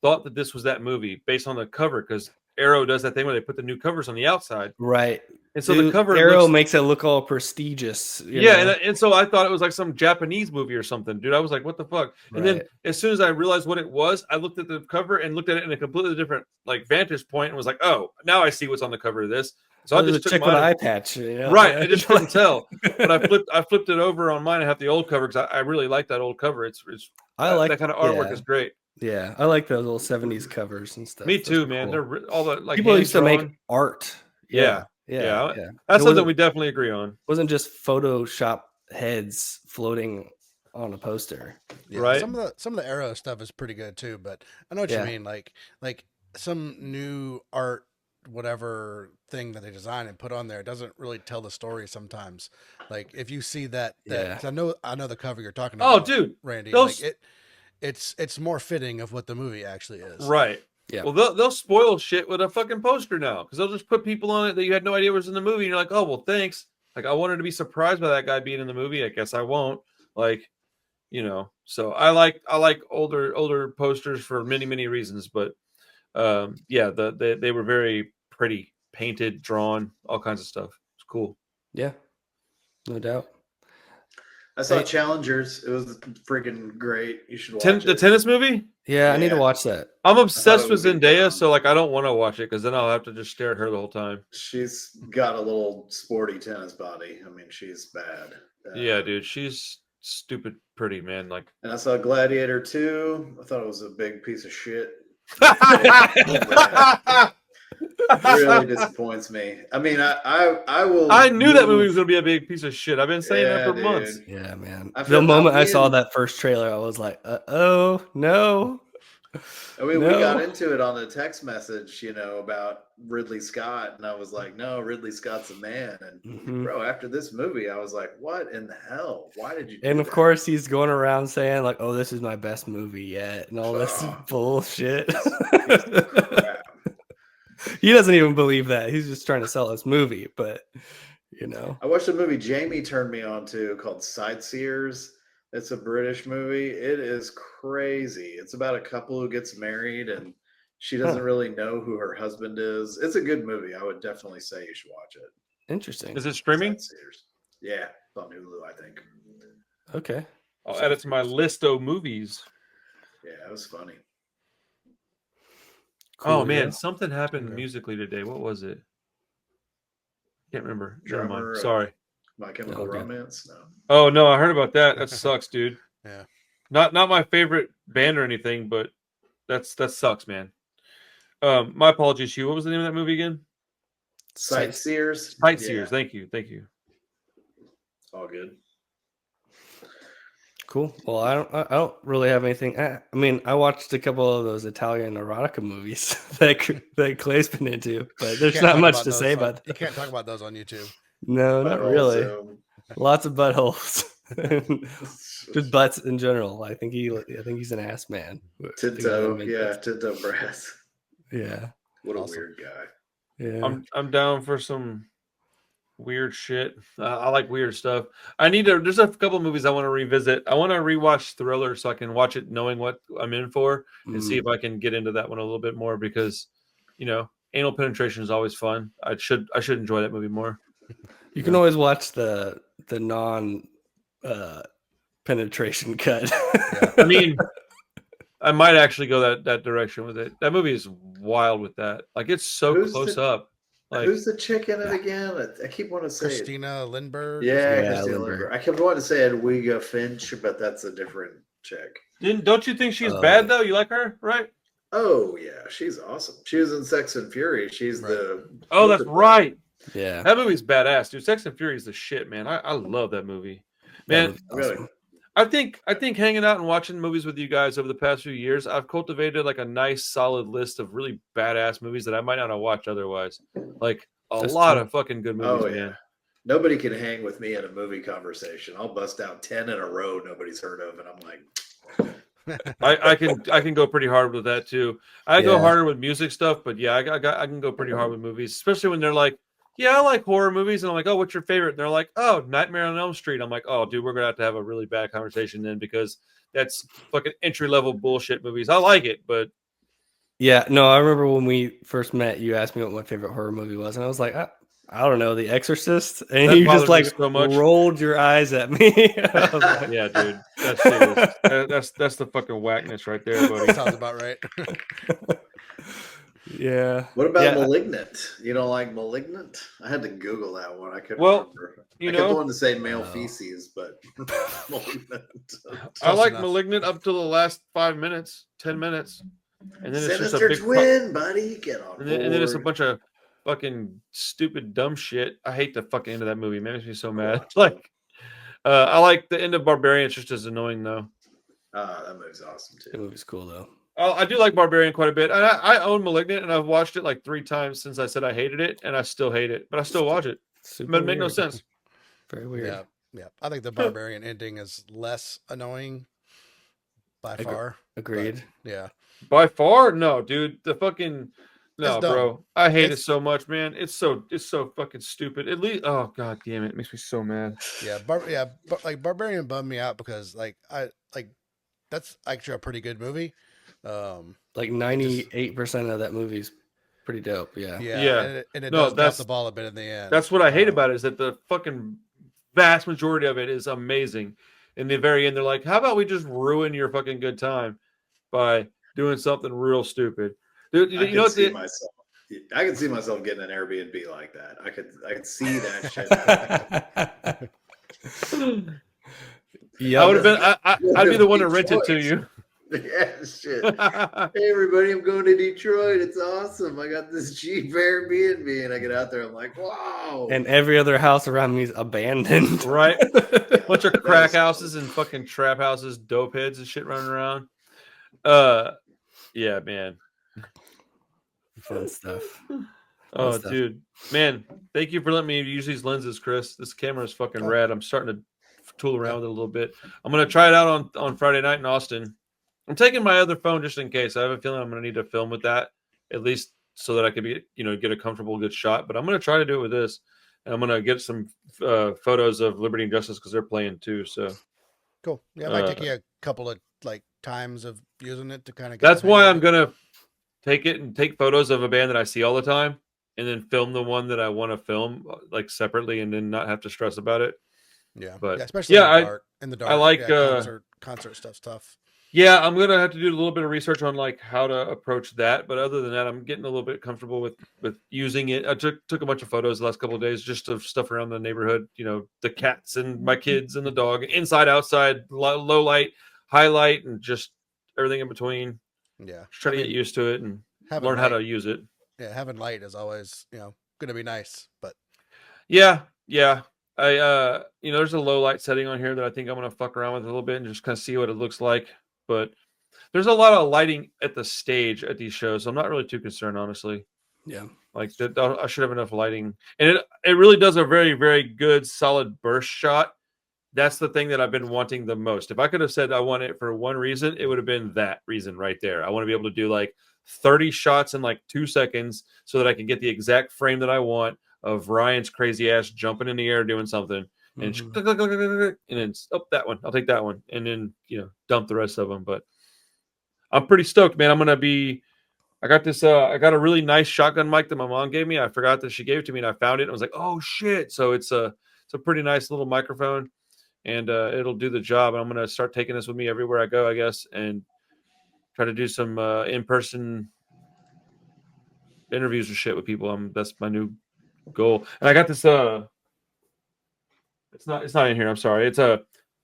Speaker 4: thought that this was that movie based on the cover, because Arrow does that thing where they put the new covers on the outside.
Speaker 1: Right.
Speaker 4: And so the cover
Speaker 1: Arrow
Speaker 4: looks,
Speaker 1: makes it look all prestigious. You
Speaker 4: yeah,
Speaker 1: know?
Speaker 4: and so I thought it was like some Japanese movie or something, dude. I was like, what the fuck? And then
Speaker 1: Right.
Speaker 4: as soon as I realized what it was, I looked at the cover and looked at it in a completely different like vantage point and was like, oh, now I see what's on the cover of this. So I just took
Speaker 1: check with
Speaker 4: mine.
Speaker 1: eye patch. You know?
Speaker 4: Right, I just couldn't tell. But I flipped it over on mine. I have the old cover because I really like that old cover. It's
Speaker 1: I like
Speaker 4: that kind of artwork is great.
Speaker 1: Yeah, I like those old 70s covers and stuff.
Speaker 4: Me
Speaker 1: Those
Speaker 4: too,
Speaker 1: are
Speaker 4: man.
Speaker 1: cool.
Speaker 4: They're all the like
Speaker 1: People used to make
Speaker 4: hand-drawn.
Speaker 1: art.
Speaker 4: Yeah.
Speaker 1: Yeah.
Speaker 4: That's something we definitely agree on.
Speaker 1: Wasn't just Photoshop heads floating on a poster.
Speaker 3: Yeah,
Speaker 4: Right.
Speaker 3: Some of the Arrow stuff is pretty good too, but I know what you mean. Like some new art, whatever thing that they design and put on there doesn't really tell the story sometimes. Like if you see that 'cause I know the cover you're talking about.
Speaker 4: Oh, dude,
Speaker 3: Randy,
Speaker 4: those...
Speaker 3: like it's more fitting of what the movie actually is.
Speaker 4: Right.
Speaker 1: Yeah.
Speaker 4: Well, they'll spoil shit with a fucking poster now because they'll just put people on it that you had no idea was in the movie, and you're like, oh well, thanks. Like I wanted to be surprised by that guy being in the movie. I guess I won't. Like, you know. So I like older posters for many reasons, but yeah, they were very pretty, painted, drawn, all kinds of stuff. It's cool.
Speaker 1: Yeah, no doubt.
Speaker 2: I saw Challengers. It was freaking great. You should watch it.
Speaker 4: The tennis movie?
Speaker 1: Yeah, I need to watch that.
Speaker 4: I'm obsessed with
Speaker 2: would be
Speaker 4: Zendaya,
Speaker 2: fun.
Speaker 4: so like I don't want to watch it because then I'll have to just stare at her the whole time.
Speaker 2: She's got a little sporty tennis body. I mean, she's bad.
Speaker 4: Yeah, dude, she's stupid pretty, man. Like,
Speaker 2: And I saw Gladiator 2. I thought it was a big piece of shit. Really disappoints me. I mean, I will.
Speaker 4: I knew that movie was gonna be a big piece of shit. I've been saying that for months.
Speaker 1: Yeah, man.
Speaker 2: I
Speaker 1: The
Speaker 2: feel-
Speaker 1: moment
Speaker 2: I
Speaker 1: I saw
Speaker 2: mean-
Speaker 1: that first trailer, I was like, oh no.
Speaker 2: I mean, we
Speaker 1: No.
Speaker 2: got into it on a text message, about Ridley Scott, and I was like, "No, Ridley Scott's a man." And
Speaker 1: Mhm.
Speaker 2: bro, after this movie, I was like, "What in the hell? Why did you?"
Speaker 1: And
Speaker 2: do
Speaker 1: of
Speaker 2: that?"
Speaker 1: course, he's going around saying like, "Oh, this is my best movie yet," and all this bullshit.
Speaker 2: Crap.
Speaker 1: He doesn't even believe that. He's just trying to sell this movie, but
Speaker 2: I watched a movie Jamie turned me on to called Sightseers. It's a British movie. It is crazy. It's about a couple who gets married and she doesn't really know who her husband is. It's a good movie. I would definitely say you should watch it.
Speaker 1: Interesting.
Speaker 4: Is it streaming?
Speaker 2: Sightseers. Yeah, it's on Hulu, I think.
Speaker 1: Okay.
Speaker 4: I'll add it to my list of movies.
Speaker 2: Yeah, it was funny.
Speaker 4: Oh
Speaker 1: Cool,
Speaker 4: man,
Speaker 1: yeah.
Speaker 4: something happened musically today. What was it? Can't remember. Never
Speaker 2: Drummer,
Speaker 4: mind. Sorry.
Speaker 2: My Chemical
Speaker 1: Okay.
Speaker 2: Romance? No.
Speaker 4: Oh no, I heard about that. That sucks, dude.
Speaker 3: Yeah.
Speaker 4: Not my favorite band or anything, but that sucks, man. My apologies, Hugh. What was the name of that movie again?
Speaker 2: Sightseers.
Speaker 4: Sightseers.
Speaker 2: Yeah,
Speaker 4: Thank you.
Speaker 2: all good.
Speaker 1: Cool. Well, I don't really have anything. I mean, I watched a couple of those Italian erotica movies that Clay's been into, but there's
Speaker 3: Can't
Speaker 1: not
Speaker 3: talk
Speaker 1: much
Speaker 3: about
Speaker 1: to
Speaker 3: those
Speaker 1: say
Speaker 3: on-
Speaker 1: about
Speaker 3: You
Speaker 1: that.
Speaker 3: can't talk about those on YouTube.
Speaker 1: No, not
Speaker 2: Buttholes,
Speaker 1: really.
Speaker 2: so-
Speaker 1: Lots of buttholes. Just butts in general. I think he's an ass man.
Speaker 2: Tinto, yeah, Tinto Brass.
Speaker 1: Yeah.
Speaker 2: What a
Speaker 3: Awesome.
Speaker 2: weird guy.
Speaker 1: Yeah.
Speaker 4: I'm down for some weird shit. I like weird stuff. There's a couple movies I want to revisit. I want to rewatch Thriller so I can watch it knowing what I'm in for and see if I can get into that one a little bit more because, anal penetration is always fun. I should enjoy that movie more.
Speaker 1: You can always watch the non penetration cut.
Speaker 4: I mean, I might actually go that direction with it. That movie is wild with that. Like it's so
Speaker 2: Who's
Speaker 4: close
Speaker 2: the-
Speaker 4: up. Like
Speaker 2: Who's the chick in it again? I keep wanting to say it.
Speaker 3: Christina Lindbergh.
Speaker 2: Yeah,
Speaker 1: Yeah,
Speaker 2: Christina
Speaker 1: Lindbergh.
Speaker 2: Lindbergh. I kept wanting to say Edwige Finch, but that's a different chick.
Speaker 4: don't you think she's bad though? You like her, right?
Speaker 2: Oh yeah, she's awesome. She was in Sex and Fury. She's the
Speaker 4: Oh, that's right.
Speaker 1: Yeah.
Speaker 4: That movie's badass, dude. Sex and Fury is the shit, man. I love that movie. Man,
Speaker 2: Really?
Speaker 4: I think hanging out and watching movies with you guys over the past few years, I've cultivated like a nice solid list of really badass movies that I might not have watched otherwise. Like a
Speaker 1: That's
Speaker 4: lot
Speaker 1: true.
Speaker 4: of fucking good movies,
Speaker 2: Oh yeah.
Speaker 4: man.
Speaker 2: Nobody can hang with me in a movie conversation. I'll bust out 10 in a row nobody's heard of, and I'm like,
Speaker 4: I can go pretty hard with that too. I go
Speaker 1: Yeah.
Speaker 4: harder with music stuff, but yeah, I can go pretty hard with movies, especially when they're like, yeah, I like horror movies, and I'm like, oh, what's your favorite? And they're like, oh, Nightmare on Elm Street. I'm like, oh, dude, we're gonna have to have a really bad conversation then because that's fucking entry level bullshit movies. I like it, but
Speaker 1: Yeah, no, I remember when we first met, you asked me what my favorite horror movie was, and I was like, I don't know, The Exorcist, and
Speaker 4: That
Speaker 1: you just
Speaker 4: bothers me
Speaker 1: like
Speaker 4: so much.
Speaker 1: rolled your eyes at me. I was like,
Speaker 4: Yeah, dude. That shit is that's the fucking whackness right there, buddy.
Speaker 3: Sounds about right.
Speaker 1: yeah.
Speaker 2: What about
Speaker 1: Yeah.
Speaker 2: Malignant? You don't like Malignant? I had to Google that one. I couldn't
Speaker 4: Well,
Speaker 2: remember.
Speaker 4: you
Speaker 2: I kept
Speaker 4: know-
Speaker 2: wanting to say male
Speaker 1: Oh.
Speaker 2: feces, but Malignant.
Speaker 4: I like
Speaker 3: enough.
Speaker 4: Malignant up to the last 5 minutes, 10 minutes. And then it's just a
Speaker 2: Sinister
Speaker 4: big
Speaker 2: twin, buddy. Get on
Speaker 4: and
Speaker 2: board.
Speaker 4: then it's a bunch of fucking stupid dumb shit. I hate the fucking end of that movie. Man, it makes me so mad. Like I like the end of Barbarian. It's just as annoying though.
Speaker 2: That movie's awesome
Speaker 1: The
Speaker 2: too.
Speaker 1: movie's cool though.
Speaker 4: I do like Barbarian quite a bit. And I own Malignant, and I've watched it like 3 times since I said I hated it, and I still hate it, but I still watch it.
Speaker 1: Super
Speaker 4: It made no
Speaker 1: weird.
Speaker 4: sense.
Speaker 1: Very weird.
Speaker 3: Yeah, yeah. I think the Barbarian ending is less annoying by far.
Speaker 1: Agreed.
Speaker 3: But, yeah,
Speaker 4: By far, no, dude. The fucking no,
Speaker 3: It's dumb.
Speaker 4: bro. I hate it
Speaker 3: It's-
Speaker 4: so much, man. It's so fucking stupid. At least, oh god damn it, makes me so mad.
Speaker 3: yeah, but like Barbarian bummed me out because that's actually a pretty good movie.
Speaker 1: Like 98% of that movie's pretty dope. Yeah.
Speaker 3: Yeah, and it does drop the ball a bit in the end.
Speaker 4: That's what I hate about it is that the fucking vast majority of it is amazing. In the very end, they're like, "How about we just ruin your fucking good time by doing something real stupid?" Dude,
Speaker 2: I
Speaker 4: you know
Speaker 2: can
Speaker 4: what?
Speaker 2: see myself. I can see myself getting an Airbnb like that. I could see that shit.
Speaker 1: Yeah.
Speaker 4: I would have been. I'd be the one to rent it to you.
Speaker 2: Yeah, shit. Hey everybody, I'm going to Detroit. It's awesome. I got this cheap Airbnb, and I get out there. I'm like, wow.
Speaker 1: And every other house around me is abandoned.
Speaker 4: Right? Bunch of crack houses and fucking trap houses, dope heads and shit running around. Yeah, man.
Speaker 1: Fun stuff.
Speaker 4: Oh,
Speaker 1: stuff.
Speaker 4: dude, man, thank you for letting me use these lenses, Chris. This camera is fucking rad. I'm starting to tool around with it a little bit. I'm gonna try it out on Friday night in Austin. I'm taking my other phone just in case. I have a feeling I'm gonna need to film with that at least so that I could get a comfortable, good shot. But I'm gonna try to do it with this, and I'm gonna get some photos of Liberty and Justice because they're playing too. So
Speaker 3: cool. Yeah, it might take you a couple of times of using it to kind of.
Speaker 4: That's why I'm gonna take it and take photos of a band that I see all the time, and then film the one that I want to film like separately, and then not have to stress about it.
Speaker 3: Yeah,
Speaker 4: but
Speaker 3: especially in the dark.
Speaker 4: I like
Speaker 3: concert stuff's tough.
Speaker 4: Yeah, I'm gonna have to do a little bit of research on like how to approach that. But other than that, I'm getting a little bit comfortable with using it. I took a bunch of photos the last couple of days just of stuff around the neighborhood. You know, the cats and my kids and the dog, inside, outside, low light, high light, and just everything in between.
Speaker 3: Yeah,
Speaker 4: Just try to get used to it and learn how to use it.
Speaker 3: Yeah, having light is always going to be nice, but
Speaker 4: yeah. I there's a low light setting on here that I think I'm gonna fuck around with a little bit and just kind of see what it looks like. But there's a lot of lighting at the stage at these shows, so I'm not really too concerned, honestly.
Speaker 1: Yeah,
Speaker 4: like that, I should have enough lighting, and it really does a very, very good, solid burst shot. That's the thing that I've been wanting the most. If I could have said I want it for one reason, it would have been that reason right there. I want to be able to do like 30 shots in like 2 seconds so that I can get the exact frame that I want of Ryan's crazy ass jumping in the air doing something, and then that one. I'll take that one, and then dump the rest of them. But I'm pretty stoked, man. I got this. I got a really nice shotgun mic that my mom gave me. I forgot that she gave it to me, and I found it. And I was like, oh shit! So it's a pretty nice little microphone, and it'll do the job. And I'm gonna start taking this with me everywhere I go, I guess, and try to do some in-person interviews or shit with people. That's my new goal. And I got this. It's not in here. I'm sorry. It's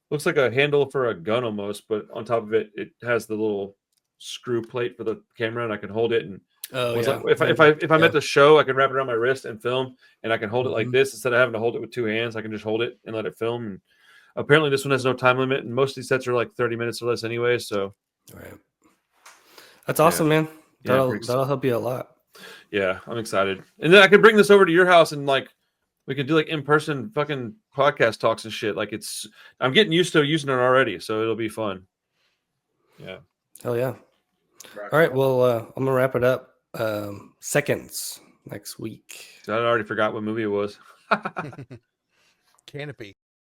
Speaker 4: looks like a handle for a gun almost, but on top of it, it has the little screw plate for the camera, and I can hold it. And if I'm at the show, I can wrap it around my wrist and film, and I can hold it like this instead of having to hold it with 2 hands. I can just hold it and let it film. And apparently, this one has no time limit, and most of these sets are like 30 minutes or less anyway. So,
Speaker 1: right. That's awesome, man.
Speaker 4: Yeah,
Speaker 1: that'll help you a lot.
Speaker 4: Yeah, I'm excited. And then I could bring this over to your house and like we could do like in-person fucking podcast talks and shit. Like I'm getting used to using it already, so it'll be fun. Yeah.
Speaker 1: Hell yeah. All right, well, I'm gonna wrap it up. Seconds next week.
Speaker 4: I already forgot what movie it was.
Speaker 3: Canopy.